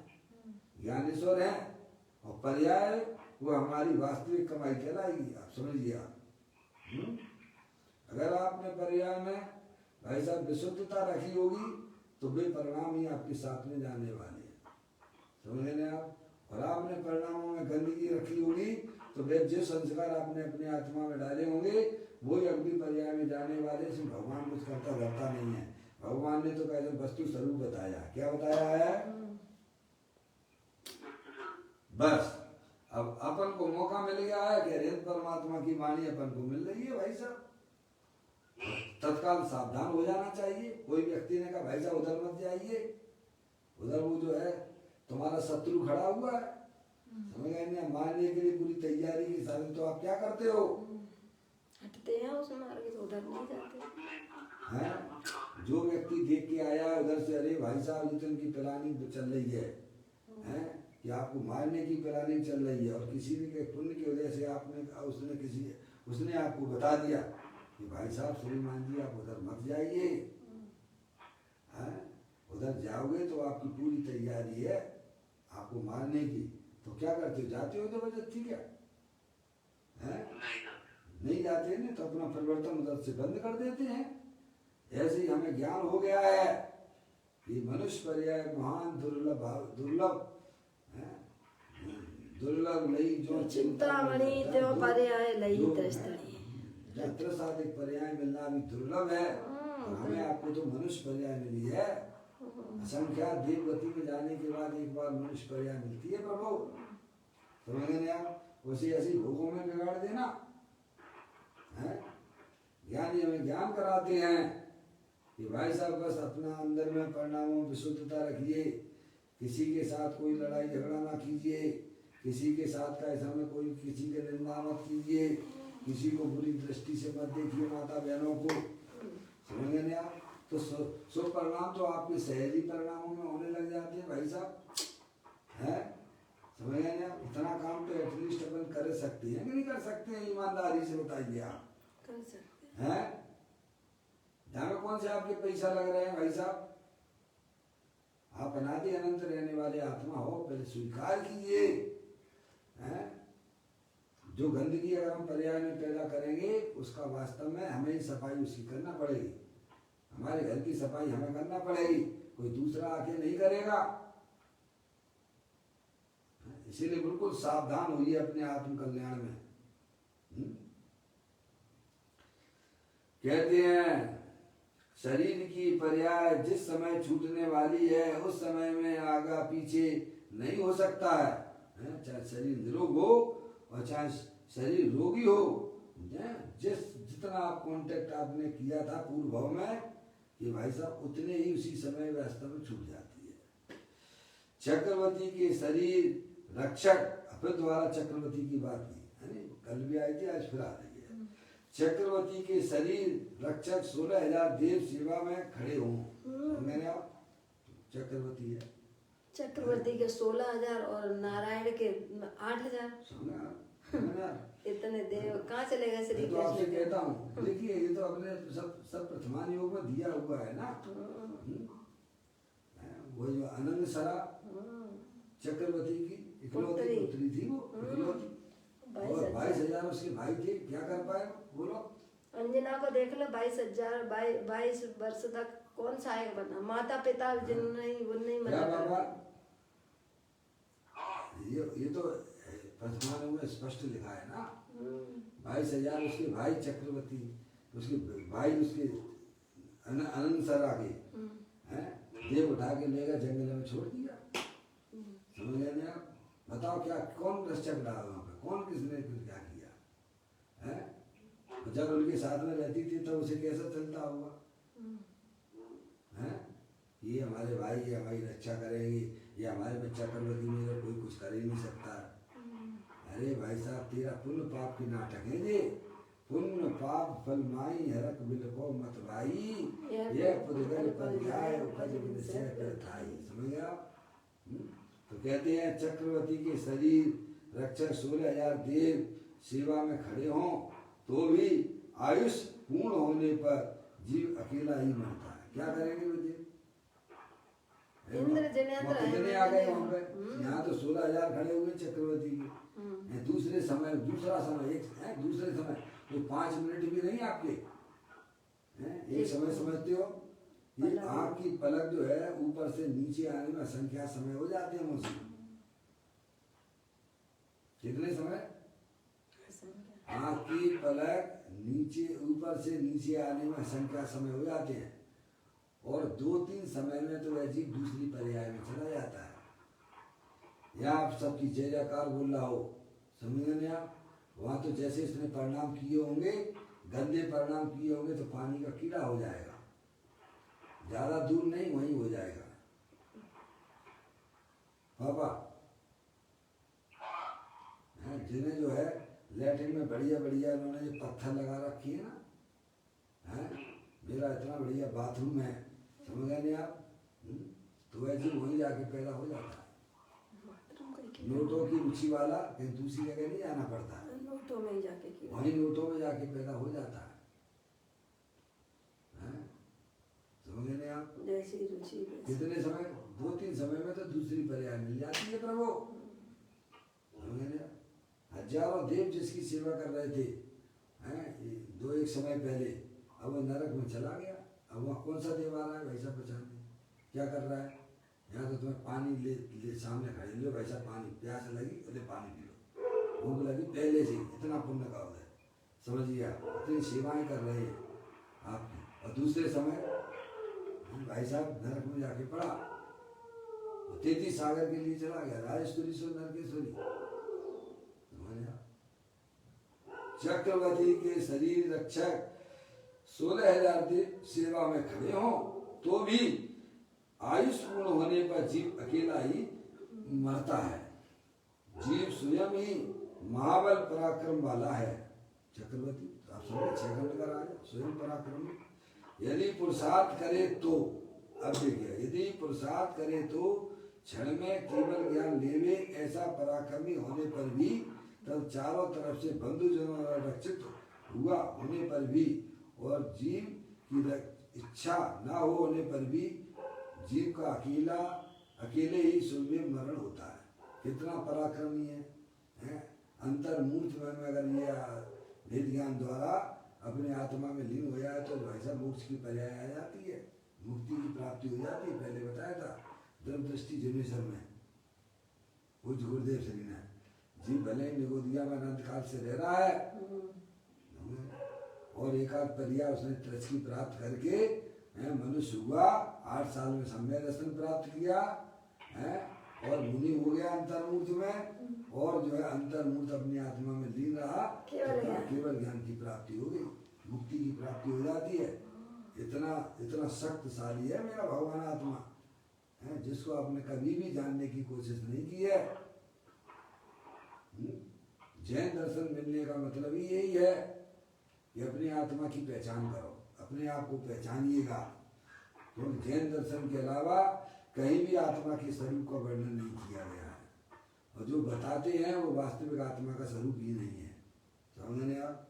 ज्ञानेश्वर है, और पर्याय वो हमारी वास्तविक कमाई कहलाएगी। आप समझिए। आप अगर आपने पर्याय में भाई साहब विशुद्धता रखी होगी तो वे परिणाम ही आपके साथ में जाने वाले हैं। समझ रहे आप? और आपने परिणामों में गंदगी रखी होगी तो वे जो संस्कार आपने अपने आत्मा में डाले होंगे वही अगली पर्याय में जाने वाले। इसमें भगवान कुछ करता धरता नहीं है। भगवान ने तो कैसे वस्तु स्वरूप बताया। क्या बताया है? बस अब अपन को मौका मिल गया है कि अरे परमात्मा की वाणी अपन को मिल रही है भाई साहब, तत्काल सावधान हो जाना चाहिए। कोई व्यक्ति ने कहा भाई साहब उधर मत जाइए, उधर वो जो है तुम्हारा शत्रु खड़ा हुआ है, समझ गए? मारने के लिए पूरी तैयारी के साथ, तो आप क्या करते हो? हटते हैं उस मार्ग से, उधर नहीं जाते हैं? जो व्यक्ति देख के आया उधर से, अरे भाई साहब इतन की प्लानिंग चल रही है, हैं कि आपको मारने की प्लानिंग चल रही है, और किसी ने पुण्य की वजह से आपने उसने आपको बता दिया कि भाई साहब श्रीमान जी आप उधर मत जाइए, उधर जाओगे तो आपकी पूरी तैयारी है आपको मारने की। तो क्या करते हो? जाते हो जबरदस्ती क्या? नहीं जाते ना, तो अपना परिवर्तन उधर से बंद कर देते हैं। ऐसे ही हमें ज्ञान हो गया है कि मनुष्य पर्याय महान दुर्लभ लई जो चिंतामणि त्यो पर्याय लई दृष्टि। साधिक पर्याय मिलना भी दुर्लभ है। हमें आपको तो मनुष्य पर्याय मिली है। असंख्या देवगति में जाने के बाद एक बार मनुष्य पर्याय मिलती है प्रभु। समझे आप? उसी ऐसी भोगों में बिगाड़ देना है। ज्ञानी हमें ज्ञान कराते हैं कि भाई साहब बस अपना अंदर में परिणामों में विशुद्धता रखिए, किसी के साथ कोई लड़ाई झगड़ा ना कीजिए, किसी के साथ का ऐसा में कोई किसी के निंदा मत कीजिए, किसी को बुरी दृष्टि से मत देखिए माता बहनों को, समझ गए ना आप। तो सो परिणाम तो आपके सहजी परिणामों में होने लग जाते हैं भाई साहब, है समझ गए ना। इतना काम तो एटलीस्ट अपन कर सकते हैं कि नहीं कर सकते हैं, ईमानदारी से बताइए आप, कर सकते हैं। हैं यहाँ में कौन से आपके पैसा लग रहे हैं भाई साहब। आप अनादि अनंत रहने वाले आत्मा हो, पहले स्वीकार कीजिए, हैं। जो गंदगी अगर हम पर्याय में पैदा करेंगे उसका वास्तव में हमें ही सफाई उसकी करना पड़ेगी, हमारे घर की सफाई हमें करना पड़ेगी, कोई दूसरा आके नहीं करेगा। इसीलिए बिल्कुल सावधान होइए अपने आत्म कल्याण में। कहते हैं शरीर की पर्याय जिस समय छूटने वाली है उस समय में आगा पीछे नहीं हो सकता है, चाहे शरीर निरोग हो और चाहे शरीर रोगी हो, जितना आप कांटेक्ट आपने किया था पूर्व भाव में कि भाई साहब उतने ही उसी समय वास्तव में छूट जाती है। चक्रवर्ती के शरीर रक्षक, फिर दोबारा चक्रवर्ती की बात की है नी, कल भी आई थी आज फिर आ रही है। चक्रवर्ती के शरीर रक्षक 16,000 देव सेवा में खड़े हों, मैंने आप चक्रवर्ती है, चक्रवर्ती के 16,000 और नारायण के 8,000, इतने देव कहाँ चले गए श्री तो आपसे कृष्ण। कहता हूँ देखिए ये तो अपने सब प्रथमान योग में दिया हुआ है ना। वो जो अनंत सरा चक्रवर्ती की इकलौती पुत्री थी, वो इकलौती, और 22,000 उसके भाई थे, क्या कर पाए बोलो। अंजना को देख लो, 22,000 22 वर्ष तक कौन सहायक बना, माता पिता जिन्होंने वो नहीं मना बाबा, ये तो प्रथमान में स्पष्ट लिखा है ना। 22,000 उसके भाई चक्रवर्ती, उसके भाई उसके अनंत सरा के हैं, देव उठा के लेगा जंगल में छोड़ दिया, समझ गए ना आप। बताओ क्या कौन रक्षक रहा वहाँ पे, कौन किसने क्या किया है। जब उनके साथ में रहती थी तब उसे कैसा चलता होगा, हैं ये हमारे भाई ये हमारी रक्षा करेंगे, ये हमारे में चक्रवर्ती में कोई कुछ कर ही नहीं सकता। अरे भाई साहब तेरा पुण्य पाप की नाटक है ये, पुण्य पाप फल माई हरक बिलको मत भाई, ये पुदगल पर जाए उपज विषय पर थाई, समझ गए आप। तो कहते हैं चक्रवर्ती के शरीर रक्षक 16,000 देव सेवा में खड़े हों तो भी आयुष पूर्ण होने पर जीव अकेला ही मरता है, क्या करेंगे वे देव। इंद्र जिनेंद्र कितने आ गए वहाँ पे, यहाँ तो 16,000 खड़े हुए चक्रवर्ती के, दूसरे समय दूसरा समय एक है, दूसरे समय तो 5 मिनट भी नहीं आपके हैं, एक समय समझते हो। ये आँख की पलक जो है ऊपर से नीचे आने में असंख्या समय हो जाते हैं मुझसे, कितने समय, आँख की पलक नीचे ऊपर से नीचे आने में असंख्या समय हो जाते हैं, और 2-3 समय में तो वह जीव दूसरी पर्याय में चला जाता है। या आप सबकी जय जयकार बोल रहा हो, समझ गए आप। वहाँ तो जैसे इसने परिणाम किए होंगे, गंदे परिणाम किए होंगे तो पानी का कीड़ा हो जाएगा, ज्यादा दूर नहीं वहीं हो जाएगा पापा। जिन्हें जो है लैट्रिन में बढ़िया बढ़िया उन्होंने जो पत्थर लगा रखी है ना, हैं मेरा इतना बढ़िया बाथरूम है, समझ गए नहीं आप। तो वह जीव वहीं जाके पैदा हो जाता है, नोटों की रुचि वाला कहीं दूसरी जगह नहीं जाना पड़ता है, नोटों में जाके वहीं नोटों में जाके पैदा हो जाता है, समझ गए नहीं आप। जैसी रुचि कितने समय, 2-3 समय में तो दूसरी पर्याय मिल जाती है प्रभु, समझ गए नहीं आप। हजारों देव जिसकी सेवा कर रहे थे हैं 2-1 समय पहले, अब वो नरक में चला गया, अब वहाँ कौन सा देव आ रहा है वैसा पहचान क्या कर रहा है। यहाँ तो तुम्हें पानी ले सामने खड़े लो, वैसा पानी, प्यास लगी बोले पानी पी लो, भूख लगी पहले से, इतना पुण्य का उदय, समझिए आप, इतनी सेवाएं कर रहे हैं आपकी। और दूसरे समय भाई साहब नरक में जाके पड़ा, 33 सागर के लिए चला गया, राजेश्वरी सो नरकेश्वरी। चक्रवर्ती के शरीर रक्षक 16,000 देव सेवा में खड़े हों तो भी आयुष पूर्ण होने पर जीव अकेला ही मरता है। जीव स्वयं ही महाबल पराक्रम वाला है। चक्रवर्ती आप समझे 6 खंड का राजा स्वयं पराक्रम। यदि पुरुषार्थ करे तो, अब देखिए, यदि पुरुषार्थ करे तो क्षण में केवल ज्ञान लेवे, ऐसा पराक्रमी होने पर भी तब चारों तरफ से बंधुजनों द्वारा रक्षित हुआ होने पर भी और जीव की इच्छा न होने पर भी जीव का अकेले ही सुलभ मरण होता है। कितना पराक्रमी है? अंतर्मूर्त में अगर ये वेद ज्ञान द्वारा अपने आत्मा में लीन हो जाए तो ऐसा मोक्ष की पर्याय आ जाती है, मुक्ति की प्राप्ति हो जाती है। पहले बताया था दृष्टि जनेश्वर में पूज्य गुरुदेव श्री ने, जीव भले ही निगोदिया में अनंत काल से रह रहा है और एक आध पर्याय उसने तृष्टि प्राप्त करके मनुष्य हुआ, 8 साल में सम्य दर्शन प्राप्त किया है और मुनि हो गया अंतर्मूर्त में, और जो है अंतर्मूर्त अपनी आत्मा में लीन रहा, केवल ज्ञान की प्राप्ति हो गई, मुक्ति की प्राप्ति हो जाती है। इतना शक्तिशाली है मेरा भगवान आत्मा है, जिसको आपने कभी भी जानने की कोशिश नहीं की है। जैन दर्शन मिलने का मतलब ही यही है कि अपनी आत्मा की पहचान करो, अपने आप को पहचानिएगा। क्योंकि जैन दर्शन के अलावा कहीं भी आत्मा के स्वरूप का वर्णन नहीं किया गया है, और जो बताते हैं वो वास्तविक आत्मा का स्वरूप ही नहीं है। समझ गए आप?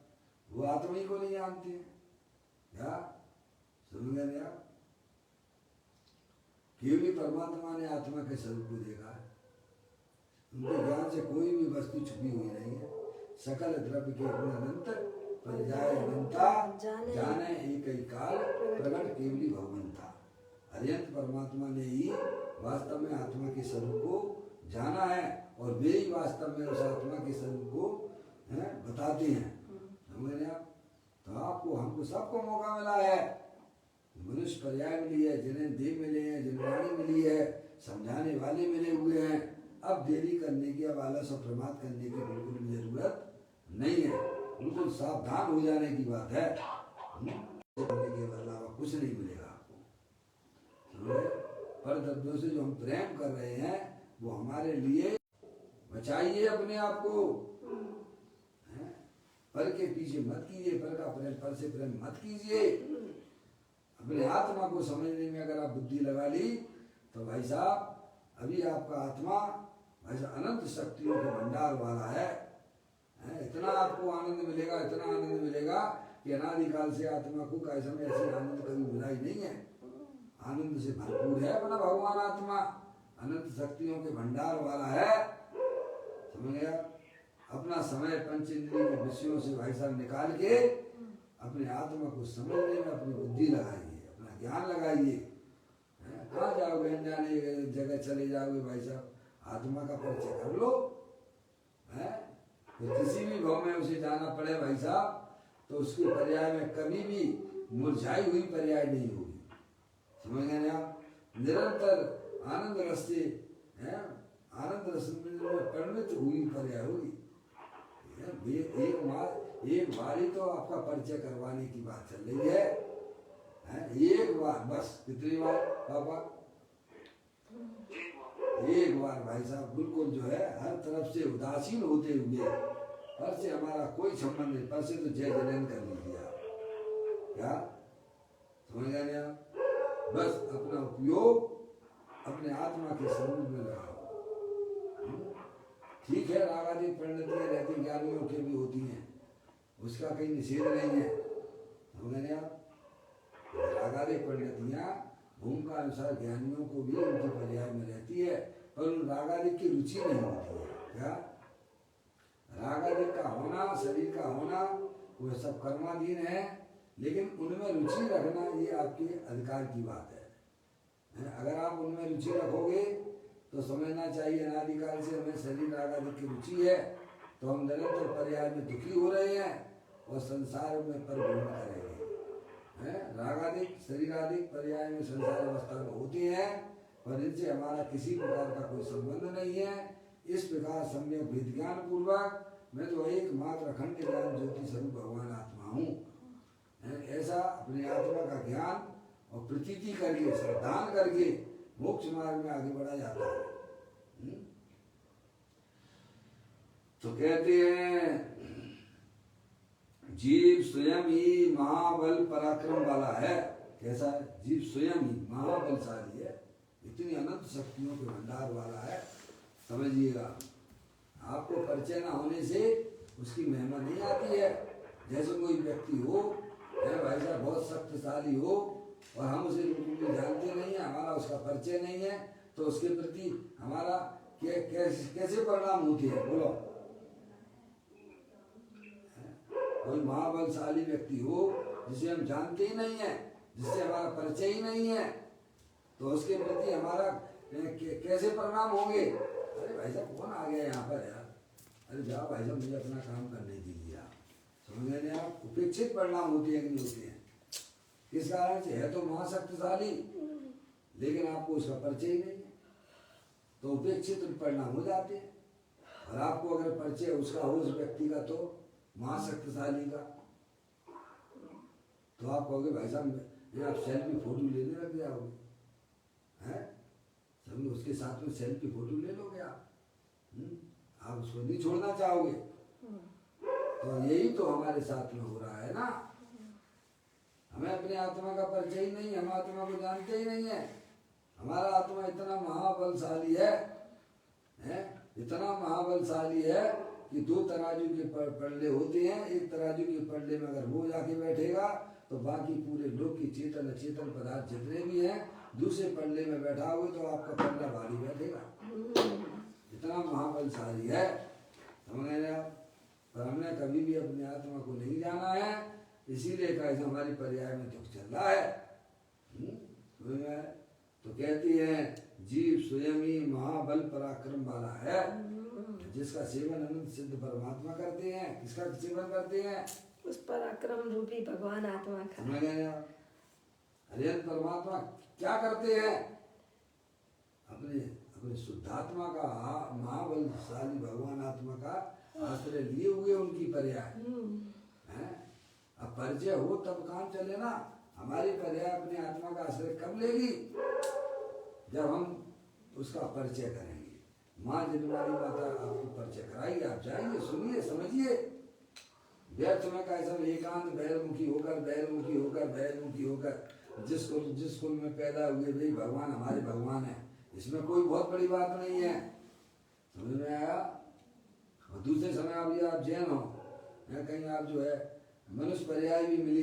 वो आत्मा ही को नहीं जानते हैं क्या? समझ गए आप? केवल परमात्मा ने आत्मा के स्वरूप को देखा है, उनके ज्ञान से कोई भी वस्तु छुपी हुई नहीं है। सकल द्रव्य के अनंत पर्याय अनंता जाने एक ही काल प्रकट केवली भगवंता। अरियंत परमात्मा ने ही वास्तव में आत्मा के स्वरूप को जाना है और वे ही वास्तव में उस आत्मा के स्वरूप को बताते हैं। समझ रहे आप? तो आपको हमको सबको मौका मिला है, मनुष्य पर्याय मिली है, जिन्हें देव मिले हैं, जिन्हें वाणी मिली है, समझाने वाले मिले हुए हैं। अब देरी करने की, अब आलस और प्रमाद करने की बिल्कुल भी जरूरत नहीं है। बिल्कुल सावधान हो जाने की बात है। के अलावा कुछ नहीं मिलेगा आपको। पर द्रव्यों से जो हम प्रेम कर रहे हैं वो हमारे लिए बचाइए अपने आप को। पर के पीछे मत कीजिए, पर का प्रेम, पर से प्रेम मत कीजिए। अपने आत्मा को समझने में अगर आप बुद्धि लगा ली तो भाई साहब अभी आपका आत्मा ऐसा अनंत शक्तियों के भंडार वाला है। इतना आपको आनंद मिलेगा, इतना आनंद मिलेगा कि अनादिकाल से आत्मा को कैसे में ऐसे आनंद कभी मिला ही नहीं है। आनंद से भरपूर है अपना भगवान आत्मा, अनंत शक्तियों के भंडार वाला है। समझ गया? अपना समय पंच इंद्रिय के विषयों से भाई साहब निकाल के अपने आत्मा को समझने में अपनी बुद्धि लगाइए, अपना ज्ञान लगाइए। कहाँ जाओगे? अनजाने जगह चले जाओगे भाई साहब, आत्मा का परिचय कर लो। तो किसी भी भाव में उसे जाना पड़े भाई साहब तो उसके पर्याय में कभी भी मुरझाई हुई पर्याय नहीं होगी। समझ गए आप? निरंतर आनंद रस से आनंद रस में परिणित हुई पर्याय होगी। एक बार ही तो आपका परिचय करवाने की बात चल रही है। एक बार बस। कितनी बार पापा? एक बार भाई साहब बिल्कुल जो है हर तरफ से उदासीन होते हुए, पर से हमारा कोई संबंध नहीं, पर से तो जय जलन कर लीजिए आप। क्या समझ गए आप? बस अपना उपयोग अपने आत्मा के स्वरूप में लगाओ। ठीक है, राग आदि परिणतियां रहती ज्ञानियों के भी होती हैं, उसका कहीं निषेध नहीं है। समझ गए आप? राग आदि परिणतियां भूमि का अनुसार ज्ञानियों को भी उनकी पर्याय में रहती है, पर उन रागादिक की रुचि नहीं होती है। क्या? रागादिक का होना, शरीर का होना, वह सब कर्माधीन है, लेकिन उनमें रुचि रखना ये आपके अधिकार की बात है। अगर आप उनमें रुचि रखोगे तो समझना चाहिए अनादिकाल से हमें शरीर रागादिक की रुचि है, तो हम निरंतर पर्याय में दुखी हो रहे हैं और संसार में परिभ्रमण करेंगे। रागादिक शरीरादिक पर्याय में संसार अवस्था में होते हैं, पर इनसे हमारा किसी प्रकार का कोई संबंध नहीं है। इस प्रकार सम्यक भेद ज्ञान पूर्वक मैं तो एकमात्र अखंड ज्ञान ज्योति स्वरूप भगवान आत्मा हूँ। ऐसा अपने आत्मा का ज्ञान और प्रतीति करके श्रद्धान करके मोक्ष मार्ग में आगे बढ़ा जाता है। तो कहते हैं जीव स्वयं ही महाबल पराक्रम वाला है। कैसा है? जीव स्वयं ही महाबलशाली है, इतनी अनंत शक्तियों के भंडार वाला है। समझिएगा, आपको परिचय न होने से उसकी महिमा नहीं आती है। जैसे कोई व्यक्ति हो भाई साहब बहुत शक्तिशाली हो और हम उसे बिल्कुल जानते नहीं है, हमारा उसका परिचय नहीं है, तो उसके प्रति हमारा कैसे परिणाम होते हैं? बोलो। कोई महाबलशाली व्यक्ति हो जिसे हम जानते ही नहीं है, जिससे हमारा परिचय ही नहीं है, तो उसके प्रति हमारा कैसे परिणाम होंगे? अरे भाई साहब कौन आ गया यहाँ पर यार, अरे जाओ भाई साहब मुझे अपना काम करने दीजिए। आप समझ गए ना? आप उपेक्षित परिणाम होते हैं कि नहीं होते हैं? किस कारण से? है तो महाशक्तिशाली लेकिन आपको उसका परिचय ही नहीं है, तो उपेक्षित परिणाम हो जाते हैं। और आपको अगर परिचय उसका हो उस व्यक्ति का, तो महाशक्तिशाली का, तो आप कहोगे भाई साहब आप सेल्फी फोटो लेने लग जाओगे हैं, समझो उसके साथ में सेल्फी फोटो ले लोगे आप उसको नहीं छोड़ना चाहोगे। तो यही तो हमारे साथ में हो रहा है ना। हमें अपने आत्मा का परिचय ही नहीं, हम आत्मा को जानते ही नहीं है। हमारा आत्मा इतना महाबलशाली है, इतना महाबलशाली है कि दो तराजू के पल्ले होते हैं। एक तराजू के पल्ले में अगर वो जाके बैठेगा तो बाकी पूरे लोक की चेतन अचेतन पदार्थ जितने भी हैं, दूसरे पल्ले में बैठा हुए तो आपका पल्ला भारी बैठेगा। इतना महाबलशाली है, समझ रहे आप? पर हमने कभी भी अपनी आत्मा को नहीं जाना है, इसीलिए कहा हमारी पर्याय में दुख चल रहा है। तो कहती है जीव स्वयं ही महाबल पराक्रम वाला है, जिसका सेवन अनंत सिद्ध परमात्मा करते हैं। किसका सेवन करते हैं? उस पराक्रम रूपी भगवान आत्मा का। समझ गए आप? अरिहंत परमात्मा क्या करते हैं? अपने अपने शुद्धात्मा का, महाबलशाली भगवान आत्मा का आश्रय लिए हुए उनकी पर्याय है। अब परिचय हो तब काम चले ना। हमारी पर्याय अपने आत्मा का आश्रय कब लेगी? जब हम उसका परिचय करेंगे। माँ जिनवारी माता आपको परिचय कराएगी, आप जाएंगे, सुनिए, समझिए। व्यर्थ में कैसा एकांत बहिर्मुखी होकर जिस कुल में पैदा हुए भाई भगवान हमारे भगवान है, इसमें कोई बहुत बड़ी बात नहीं है। समझ में आया? और दूसरे समय आप जैन हो, कहीं आप जो है मनुष्य पर्याय भी मिली,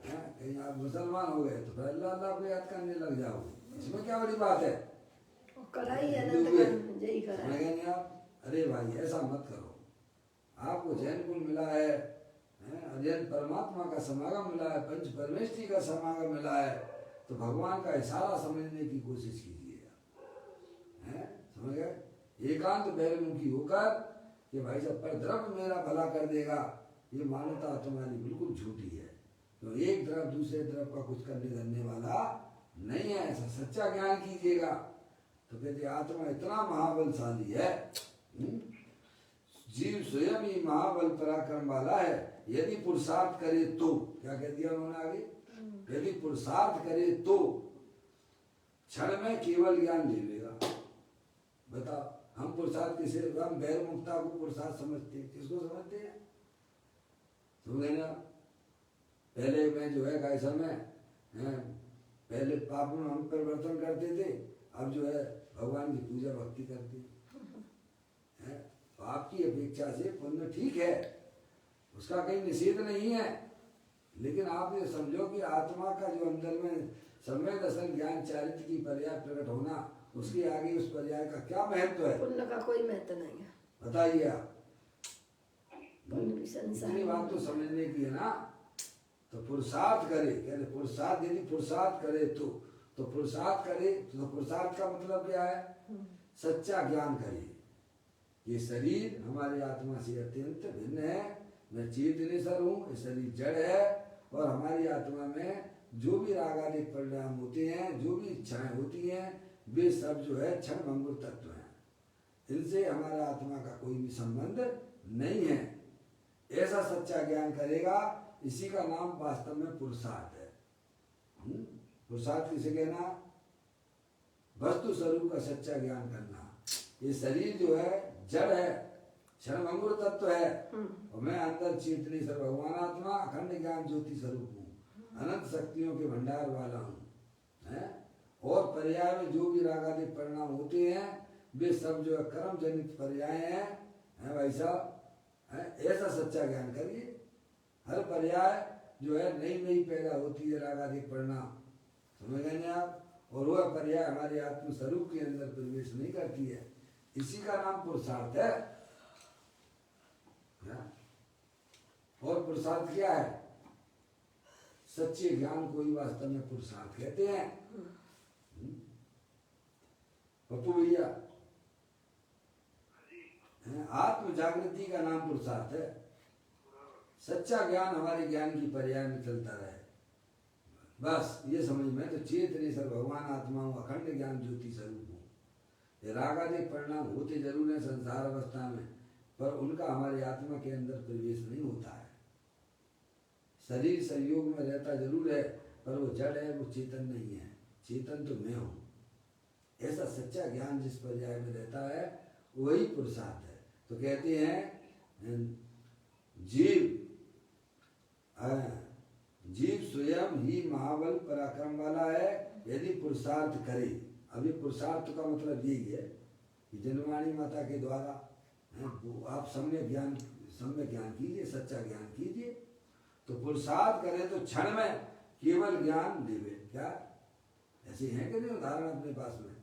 कहीं आप मुसलमान हो गए, तो फिर अल्लाह अल्लाह को याद करने लग जाओगे। इसमें क्या बड़ी बात है? आप अरे भाई ऐसा मत करो। आपको जैन कुल मिला है, जैन परमात्मा का समागम मिला है, पंच परमेष्ठी का समागम मिला है, तो भगवान का इशारा समझने की कोशिश कीजिएगा। समझ गए? एकांत बहिर्मुखी होकर कि भाई साहब पर द्रव्य मेरा भला कर देगा, ये मान्यता तुम्हारी बिल्कुल झूठी है। तो एक द्रव्य दूसरे द्रव्य का कुछ करने वाला नहीं है, ऐसा सच्चा ज्ञान कीजिएगा। तो कहते आत्मा इतना महाबलशाली है, जीव स्वयं ही महाबल पराक्रम वाला है। यदि पुरुषार्थ करे तो, क्या कह दिया उन्होंने आगे? यदि पुरुषार्थ करे तो क्षण में केवल ज्ञान ले लेगा। बताओ, हम पुरुषार्थ किसे, हम गैर मुक्ता को पुरुषार्थ समझते हैं, किसको समझते हैं? समझे ना? पहले में जो है कैसा में पहले पाप में हम परिवर्तन करते थे, अब जो है भगवान की पूजा भक्ति करते हैं। पाप की अपेक्षा से पुण्य ठीक है, उसका कहीं निषेध नहीं है, लेकिन आप ये समझो कि आत्मा का जो अंदर में समय दर्शन ज्ञान चारित्र की पर्याय प्रकट होना, उसके आगे उस पर्याय का क्या महत्व है? पुण्य का कोई महत्व नहीं है। बताइए आप। संसार इतनी बात तो समझने की है ना। तो पुरुषार्थ करे, कहते पुरुषार्थ, यदि पुरुषार्थ करे तो पुरुषार्थ करे, तो पुरुषार्थ का मतलब क्या है? सच्चा ज्ञान करे। ये शरीर हमारे आत्मा से अत्यंत भिन्न है, मैं चेतनेश्वर हूँ, ये शरीर जड़ है, और हमारी आत्मा में जो भी रागादिक परिणाम होते हैं, जो भी इच्छाएं होती हैं, वे सब जो है क्षण भंगुर तत्व हैं। इनसे हमारा आत्मा का कोई भी संबंध नहीं है। ऐसा सच्चा ज्ञान करेगा इसी का नाम वास्तव में पुरुषार्थ है। पुरुषार्थ किसे कहना? वस्तु स्वरूप का सच्चा ज्ञान करना। ये शरीर जो है जड़ है, क्षणभंगुर तत्व है, और मैं अंदर चेतनी सर्व भगवान आत्मा अखंड ज्ञान ज्योति स्वरूप हूँ, अनंत शक्तियों के भंडार वाला हूँ, है? और पर्याय में जो भी रागादिक परिणाम होते हैं वे सब जो है कर्म जनित पर्याय हैं भाई साहब, ऐसा सच्चा ज्ञान करिए। हर पर्याय जो है नई नई पैदा होती है रागादिक परिणाम, समझ गए ना आप? और वह पर्याय हमारे आत्म स्वरूप के अंदर प्रवेश नहीं करती है, इसी का नाम पुरुषार्थ है। और पुरुषार्थ क्या है? सच्चे ज्ञान को ही वास्तव में पुरुषार्थ कहते हैं। पप्पू भैया, आत्म जागृति का नाम पुरुषार्थ है। सच्चा ज्ञान हमारे ज्ञान की पर्याय में चलता रहे, बस ये समझ में। तो चेतनी सर भगवान आत्मा हूँ, अखंड ज्ञान ज्योति स्वरूप हूँ। ये रागादिक परिणाम होते जरूर है संसार अवस्था में, पर उनका हमारी आत्मा के अंदर प्रवेश नहीं होता है। शरीर संयोग में रहता जरूर है, पर वो जड़ है, वो चेतन नहीं है। चेतन तो मैं हूँ। ऐसा सच्चा ज्ञान जिस पर्याय में रहता है वही पुरुषार्थ है। तो कहते हैं जीव स्वयं ही महाबल पराक्रम वाला है यदि पुरुषार्थ करे। अभी पुरुषार्थ का मतलब यही है कि जनवाणी माता के द्वारा आप सम्यक ज्ञान कीजिए, सच्चा ज्ञान कीजिए। तो पुरुषार्थ करे तो क्षण में केवल ज्ञान लेवे। क्या ऐसे हैं कि नहीं उदाहरण अपने पास में?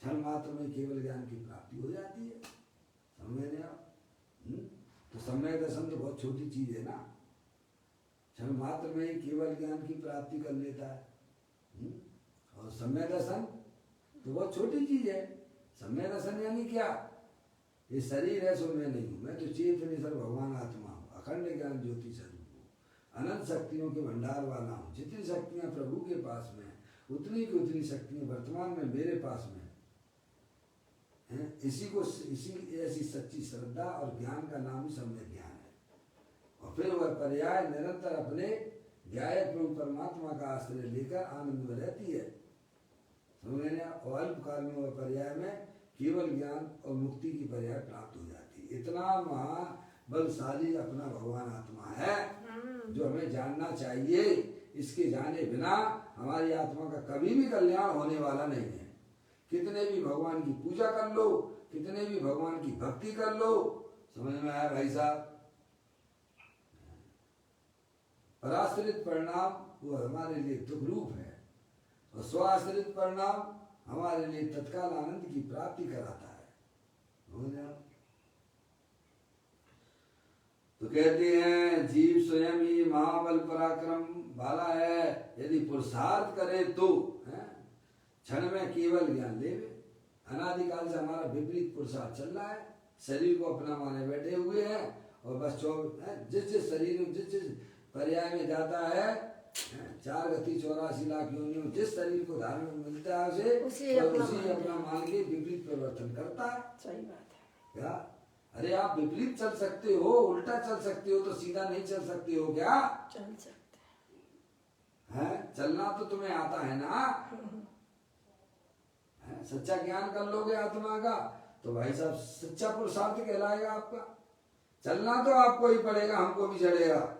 क्षण मात्र में केवल ज्ञान की प्राप्ति हो जाती है, समझ रहे आप? तो सम्यक दर्शन तो बहुत छोटी चीज है ना, क्षण मात्र में ही केवल ज्ञान की प्राप्ति कर लेता है। और सम्यक दर्शन तो बहुत छोटी चीज है। सम्यक दर्शन यानी क्या? ये शरीर है सो मैं नहीं हूँ, मैं तो चेतनी सर भगवान आत्मा हूँ, अखंड ज्ञान ज्योति स्वरूप हूँ, अनंत शक्तियों के भंडार वाला हूँ। जितनी शक्तियाँ प्रभु के पास में है उतनी की उतनी शक्तियाँ वर्तमान में मेरे पास में है। इसी ऐसी सच्ची श्रद्धा और ज्ञान का नाम ही सम्यक ज्ञान है। और फिर वह पर्याय निरंतर अपने ज्ञाय प्रभु परमात्मा का आश्रय लेकर आनंद में रहती है, समझ गए? और अल्प काल में वह पर्याय में केवल ज्ञान और मुक्ति की पर्याय प्राप्त हो जाती है। इतना महाबलशाली अपना भगवान आत्मा है जो हमें जानना चाहिए। इसके जाने बिना हमारी आत्मा का कभी भी कल्याण होने वाला नहीं है। कितने भी भगवान की पूजा कर लो, कितने भी भगवान की भक्ति कर लो, समझ में आया भाई साहब? पराश्रित परिणाम वो हमारे लिए दुख रूप है, और स्वाश्रित परिणाम हमारे लिए तत्काल आनंद की प्राप्ति कराता है। तो कहते हैं जीव स्वयं ही महाबल पराक्रम वाला है यदि पुरुषार्थ करे तो क्षण में केवल ज्ञान लेवे। अनादिकाल से हमारा विपरीत पुरुषार्थ चल रहा है, शरीर को अपना माने बैठे हुए हैं, और बस जिस शरीर में जिस पर्याय में जाता है 4 गति 84 लाख योनियों जिस शरीर को धारण मिलता है उसे अपना मान के विपरीत परिवर्तन करता है। सही बात है। क्या? अरे आप विपरीत चल सकते हो, उल्टा चल सकते हो, तो सीधा नहीं चल सकते हो क्या? चल सकते हैं। चलना तो तुम्हें आता है ना। सच्चा ज्ञान कर लोगे आत्मा का तो भाई साहब सच्चा पुरुषार्थ कहलाएगा आपका। चलना तो आपको ही पड़ेगा, हमको भी चढ़ेगा,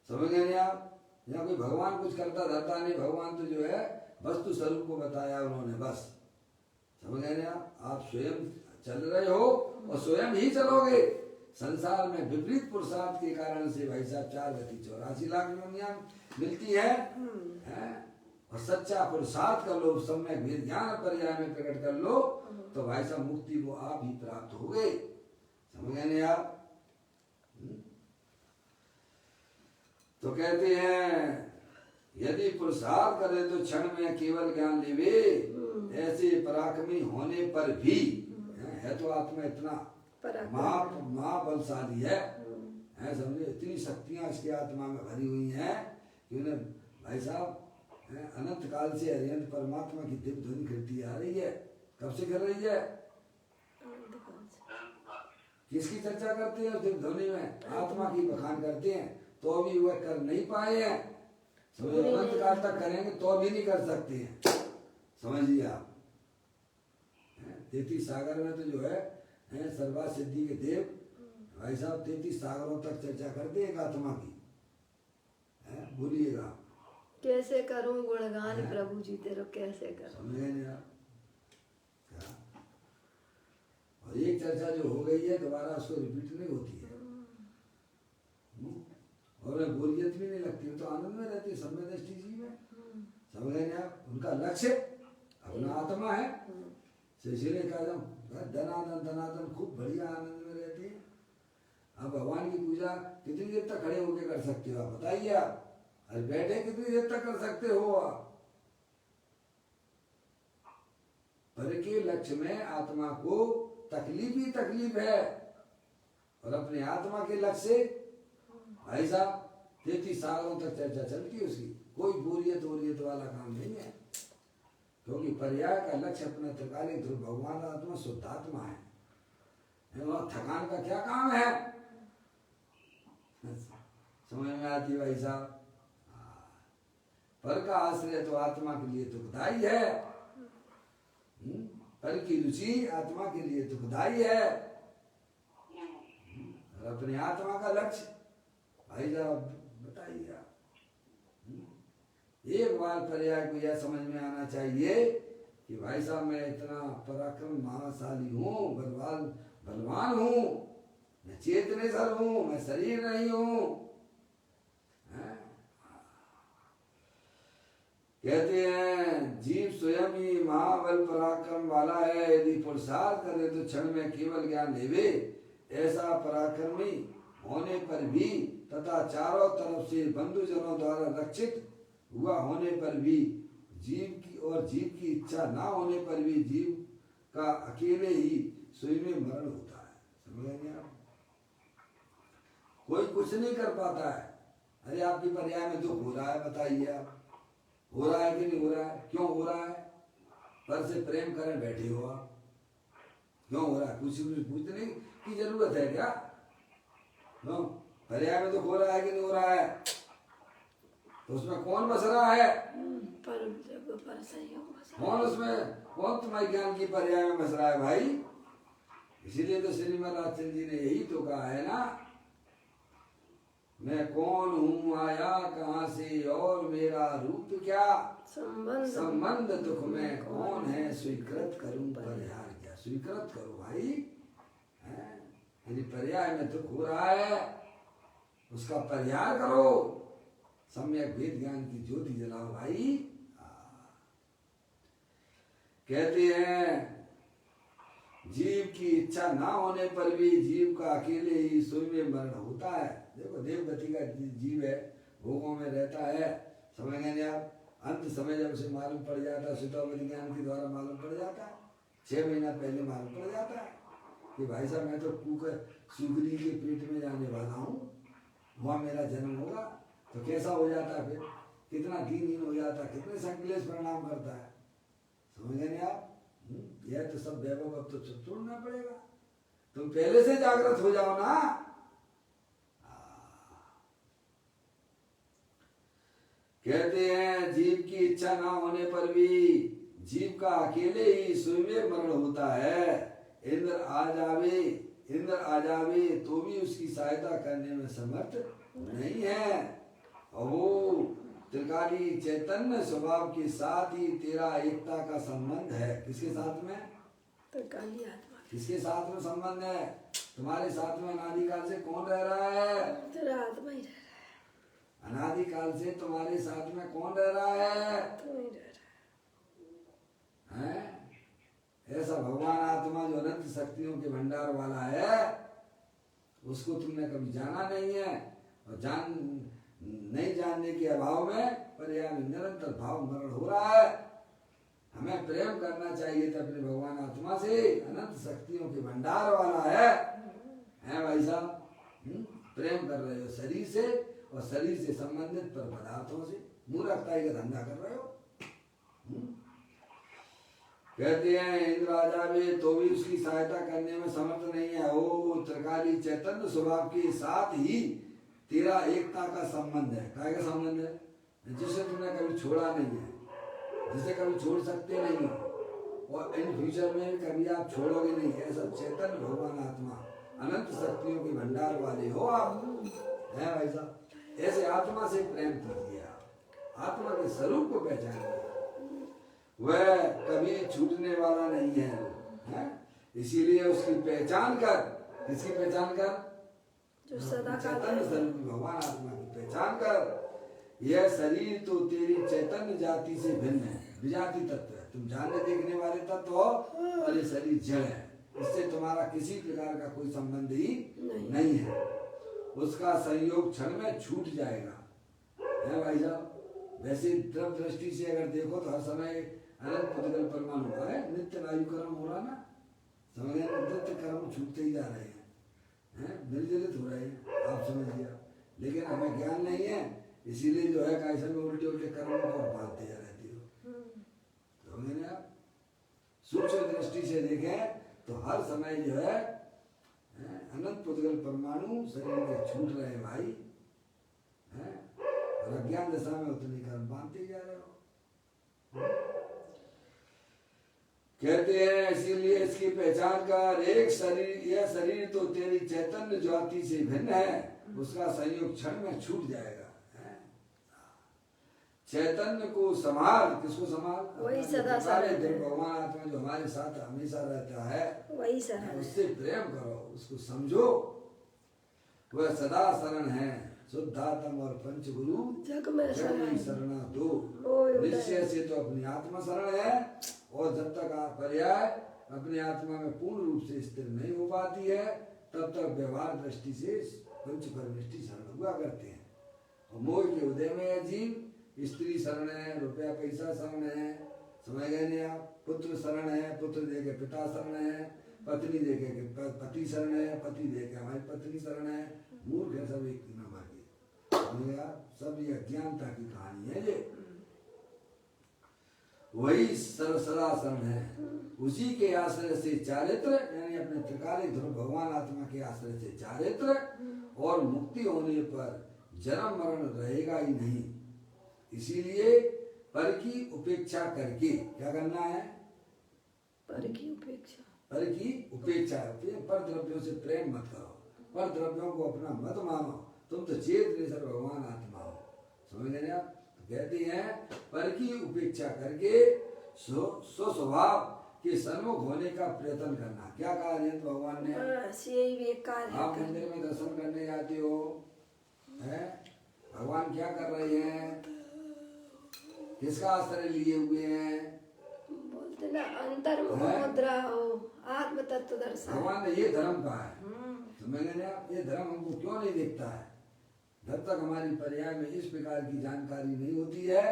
समझ गए नहीं आप? यहाँ कोई भगवान कुछ करता धरता नहीं, भगवान तो जो है वस्तु स्वरूप को बताया उन्होंने, बस समझ गए नहीं आप? आप स्वयं चल रहे हो और स्वयं ही चलोगे। संसार में विपरीत पुरुषार्थ के कारण से भाई साहब 4 गति 84 लाख योनियां मिलती है, और सच्चा पुरुषार्थ कर लो, सम्यक ज्ञान पर्याय में प्रकट कर लो, तो भाई साहब मुक्ति को आप ही प्राप्त हो गए, समझ गए नहीं आप? तो कहते हैं यदि पुरुषार्थ करे तो क्षण में केवल ज्ञान लेवे। ऐसे पराक्रमी होने पर भी है तो आत्मा इतना महाबलशाली है, समझे? इतनी शक्तियां इसके आत्मा में भरी हुई हैं कि उन्हें भाई साहब अनंत काल से अरिहंत परमात्मा की दिव्य ध्वनि करती आ रही है। कब से कर रही है? किसकी चर्चा करते हैं दिव्य ध्वनि में? आत्मा की बखान करते हैं। तो भी वह कर नहीं पाए हैं, समझ अनंत काल तक करेंगे तो भी नहीं कर सकते हैं। समझिए आप, 33 सागर में तो जो है सर्वा सिद्धि के देव भाई साहब 33 सागरों तक चर्चा करते एक आत्मा की। बोलिएगा कैसे करूं गुणगान प्रभु जी तेरे, कैसे करूं? समझ गए नहीं आप क्या? और एक चर्चा जो हो गई है दोबारा उसको रिपीट नहीं होती है। और वे बोरियत भी नहीं लगती, वो तो आनंद में रहती है, समय दृष्टि जी में। समझ गए नहीं आप? उनका लक्ष्य अपना आत्मा है। इसलिए कहा धनाधन धनाधन खूब बढ़िया आनंद में रहती है। अब भगवान की पूजा कितनी देर तक खड़े होकर कर सकते हो आप बताइए? आप अरे बैठे कितनी देर तक कर सकते हो आप? पर के लक्ष्य में आत्मा को तकलीफ ही तकलीफ है, और अपने आत्मा के लक्ष्य से भाई साहब 33 सालों तक चर्चा चलती है उसकी, कोई बोरियत वाला काम नहीं है। क्योंकि पर्याय का लक्ष्य अपना त्रिकालिक ध्रुव भगवान आत्मा शुद्धात्मा है, वहां थकान का क्या काम है? समझ में आती भाई साहब? पर का आश्रय तो आत्मा के लिए दुखदाई है, पर की रुचि आत्मा के लिए दुखदाई है। और अपने आत्मा का लक्ष्य भाई साहब बताइए आप। एक बार पर्याय को यह समझ में आना चाहिए कि भाई साहब मैं इतना पराक्रम महाशाली हूँ, बलवान हूँ, मैं चेतनेश्वर हूँ, मैं शरीर नहीं हूँ। कहते हैं जीव स्वयं ही महाबल पराक्रम वाला है, यदि पुरुषार्थ करे तो क्षण में केवल ज्ञान लेवे। ऐसा पराक्रमी होने पर भी तथा चारों तरफ से बंधुजनों द्वारा रक्षित हुआ होने पर भी जीव की इच्छा ना होने पर भी जीव का अकेले ही स्वयं में मरण होता है। समझेंगे आप? कोई कुछ नहीं कर पाता है। अरे आपकी पर्याय में दुख हो रहा है, बताइए आप हो रहा है कि नहीं हो रहा है? क्यों हो रहा है? पर से प्रेम करें बैठे हो आप, क्यों हो रहा है? कुछ पूछने की जरूरत है क्या? पर्याय में दुख हो रहा है कि नहीं हो रहा है? तो उसमें कौन बस रहा है? कौन उसमें कौन तुम्हारे ज्ञान की पर्याय में बस रहा है भाई? इसीलिए तो श्रीमद राजचंद्र जी ने यही तो कहा है ना, मैं कौन हूँ, आया कहाँ से और मेरा रूप क्या, संबंध दुख में कौन है, स्वीकृत करूं परिहार क्या। स्वीकृत करो भाई, यदि पर्याय में दुख हो रहा है उसका परिहार करो, सम्यक वेद ज्ञान की ज्योति जलाओ भाई। कहते हैं जीव की इच्छा ना होने पर भी जीव का अकेले ही स्वयं में मरण होता है। देखो देवगति का जीव है, भोगों में रहता है, समझ गए आप? अंत समय जब उसे मालूम पड़ जाता है, सुतोपति ज्ञान के द्वारा मालूम पड़ जाता है, 6 महीना पहले मालूम पड़ जाता है कि भाई साहब मैं तो सुगरी के पेट में जाने वाला हूँ, वहाँ मेरा जन्म होगा। तो कैसा हो जाता है फिर? कितना दीनहीन हो जाता है, कितने संकलेश परिणाम करता है। समझ गए आप? यह तो सब वैभव अब तो छोड़ना पड़ेगा। तुम पहले से जागृत हो जाओ ना। कहते हैं जीव की इच्छा ना होने पर भी जीव का अकेले ही स्वयं मरण होता है। इंद्र आ जावे तो भी उसकी सहायता करने में समर्थ नहीं है। और त्रिकाली चैतन्य स्वभाव के साथ ही तेरा एकता का संबंध है। किसके साथ में? त्रिकाली आत्मा। किसके साथ में संबंध है? तुम्हारे साथ में अनादिकाल से कौन रह रहा है? तेरा आत्मा ही रह रहा है। अनादिकाल से तुम्हारे साथ में कौन रह रहा है? तू ही रह रहा है। ऐसा भगवान आत्मा जो अनंत शक्तियों के भंडार वाला है, उसको तुमने कभी जाना नहीं है, और नहीं जानने के अभाव में पर्याय में निरंतर भाव मरण हो रहा है। हमें प्रेम करना चाहिए था अपने भगवान आत्मा से, अनंत शक्तियों के भंडार वाला है भाई साहब। प्रेम कर रहे हो शरीर से, और शरीर से संबंधित पर पदार्थों से मूर्खताई का धंधा कर रहे हो। कहते हैं इंद्र आ जावे तो भी उसकी सहायता करने में समर्थ नहीं है। ओ त्रिकाली चैतन्य स्वभाव के साथ ही तेरा एकता का संबंध है। काय का संबंध है? जिसे तुमने कभी छोड़ा नहीं है, जिसे कभी छोड़ सकते नहीं हो, और इन फ्यूचर में कभी आप छोड़ोगे नहीं। ऐसा चैतन्य भगवान आत्मा, अनंत शक्तियों के भंडार वाले हो आप, है भाई साहब। ऐसे आत्मा से प्रेम कीजिए आप, आत्मा के स्वरूप को पहचानिए, वह कभी छूटने वाला नहीं है? इसीलिए उसकी पहचान कर, किसकी पहचान कर? जो सदा चैतन्य स्वरूप भगवान आत्मा की पहचान कर। यह शरीर तो तेरी चैतन्य जाति से भिन्न है, विजाति तत्व है, तुम जानने देखने वाले तत्व हो, और ये शरीर जड़ है, इससे तुम्हारा किसी प्रकार का कोई संबंध ही नहीं है। उसका संयोग क्षण में छूट जाएगा, है भाई साहब। वैसे द्रव दृष्टि से अगर देखो तो हर समय अनंत पुद्गल परमाणु है, नित्य वायु कर्म हो रहा ना, समझ गए? नित्य कर्म छूटते ही जा रहे हैं, निर्जलित हो रहे हैं, आप समझ लिया। लेकिन हमें ज्ञान नहीं है, इसीलिए जो है कैसे में उल्टे उल्टे कर्मों को बांधते जा रहती हो। तो मैंने आप सूक्ष्म दृष्टि से देखें तो हर समय जो है अनंत पुद्गल परमाणु शरीर के छूट रहे भाई, और अज्ञान दशा में उतनी कर्म बांधते जा रहे हो। कहते हैं इसीलिए इसकी पहचान कर, एक शरीर, यह शरीर तो तेरी चैतन्य ज्योति से भिन्न है, उसका संयोग क्षण में छूट जाएगा। चैतन्य को संभाल, किसको संभाल? वही सदा भगवान आत्मा जो हमारे साथ हमेशा रहता है, वही शरण, उससे प्रेम करो, उसको समझो, वह सदा शरण है। शुद्धात्म और पंचगुरु जग में शरणा दो। निश्चय से तो अपनी आत्मा शरण है, और जब तक आप पर्याय अपने आत्मा में पूर्ण रूप से स्थिर नहीं हो पाती है, तब तक व्यवहार दृष्टि से पंच परमिष्टि शरण हुआ करते हैं। और मोह के उदय में जीव स्त्री शरण है, रुपया पैसा शरण है, समझ गए नहीं आप? पुत्र शरण है, पुत्र दे के पिता शरण है, पत्नी दे के पति शरण है, पति दे के हमारी पत्नी शरण है। मूर्ख है सब एक नंबर के, सब ये अज्ञानता की कहानी है। ये वही सदा शरण है, उसी के आश्रय से चारित्र, यानी अपने त्रिकालिक ध्रुव भगवान आत्मा के आश्रय से चारित्र, और मुक्ति होने पर जन्म मरण रहेगा ही नहीं। इसीलिए पर की उपेक्षा करके क्या करना है? पर की उपेक्षा, पर की उपेक्षा, पर द्रव्यों से प्रेम मत करो, पर द्रव्यों को अपना मत मानो, तुम तो चेत निसर भगवान आत्मा हो, समझ गए आप? तो कहते हैं पर की उपेक्षा करके स्वभाव के सन्मुख होने का प्रयत्न करना। क्या कहा जयंत भगवान ने? आप मंदिर में दर्शन करने जाते हो, है? भगवान क्या कर रहे हैं? किसका आश्रय लिए हुए हैं? बोलते ना अंतर्मुख मुद्रा हो, आत्म तत्व दर्शन। भगवान ने ये धर्म कहा है, तो मैंने आप ये धर्म हमको क्यों नहीं दिखता है? जब तक हमारी पर्याय में इस प्रकार की जानकारी नहीं होती है,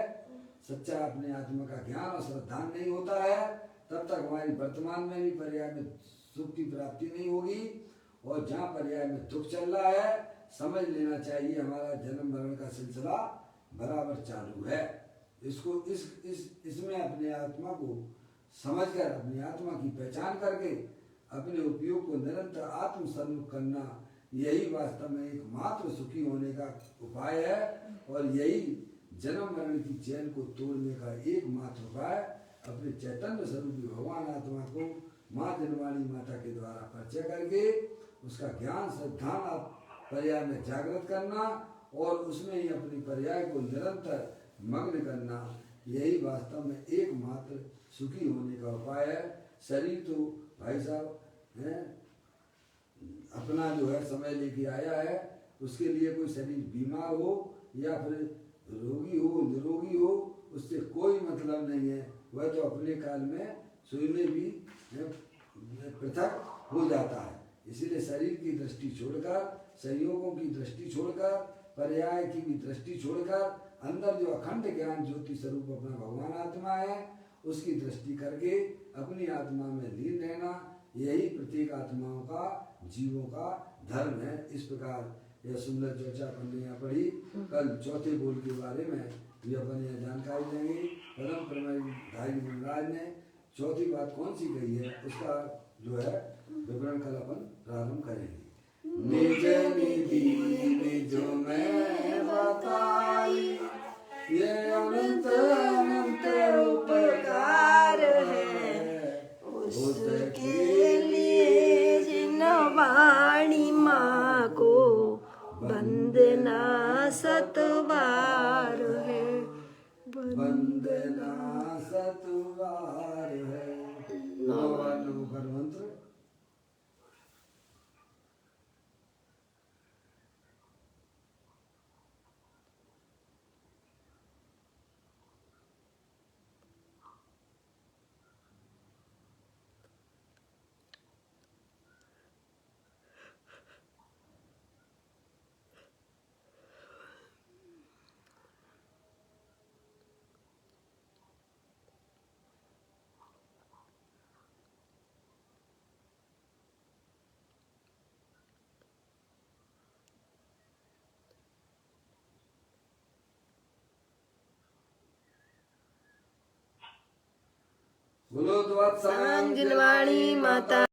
सच्चा अपने आत्मा का ज्ञान और श्रद्धान नहीं होता है, तब तक हमारी वर्तमान में भी पर्याय में सुख की प्राप्ति नहीं होगी। और जहाँ पर्याय में दुख चल रहा है, समझ लेना चाहिए हमारा जन्म मरण का सिलसिला बराबर चालू है। इसको इसमें अपने आत्मा को समझकर, अपनी आत्मा की पहचान करके अपने उपयोग को निरंतर आत्म सन्मुख करना, यही वास्तव में एकमात्र सुखी होने का उपाय है। और यही जन्म मरण की चैन को तोड़ने का एकमात्र उपाय अपने चैतन्य स्वरूपी भगवान आत्मा को माँ जनवाणी माता के द्वारा परिचय करके उसका ज्ञान श्रद्धान पर्याय में जागृत करना, और उसमें ही अपनी पर्याय को निरंतर मग्न करना, यही वास्तव में एकमात्र सुखी होने का उपाय है। शरीर तो भाई साहब है अपना जो है समय लेके आया है, उसके लिए कोई शरीर बीमार हो या फिर रोगी हो निरोगी हो, उससे कोई मतलब नहीं है। वह तो अपने काल में सुई में भी पृथक हो जाता है। इसीलिए शरीर की दृष्टि छोड़कर, संयोगों की दृष्टि छोड़कर, पर्याय की भी दृष्टि छोड़कर, अंदर जो अखंड ज्ञान ज्योति स्वरूप अपना भगवान आत्मा है, उसकी दृष्टि करके अपनी आत्मा में लीन रहना, यही प्रत्येक आत्माओं का, जीवों का धर्म है। इस प्रकार यह सुंदर चर्चा अपन ने यहाँ पढ़ी। कल चौथे बोल के बारे में भी अपन यह जानकारी देंगे। परम परमाई भाई मनराज ने चौथी बात कौन सी कही है, उसका जो है विवरण कल अपन प्रारंभ करेंगे। निज निधि निज में बताई, ये अनंत अनंत उपकार है उसके लिए जिन वाणी माँ को वंदना सतबार है, वंदना सतबार है। नौवार नमोकार मंत्र। बोलो द्वादशांग जिनवाणी माता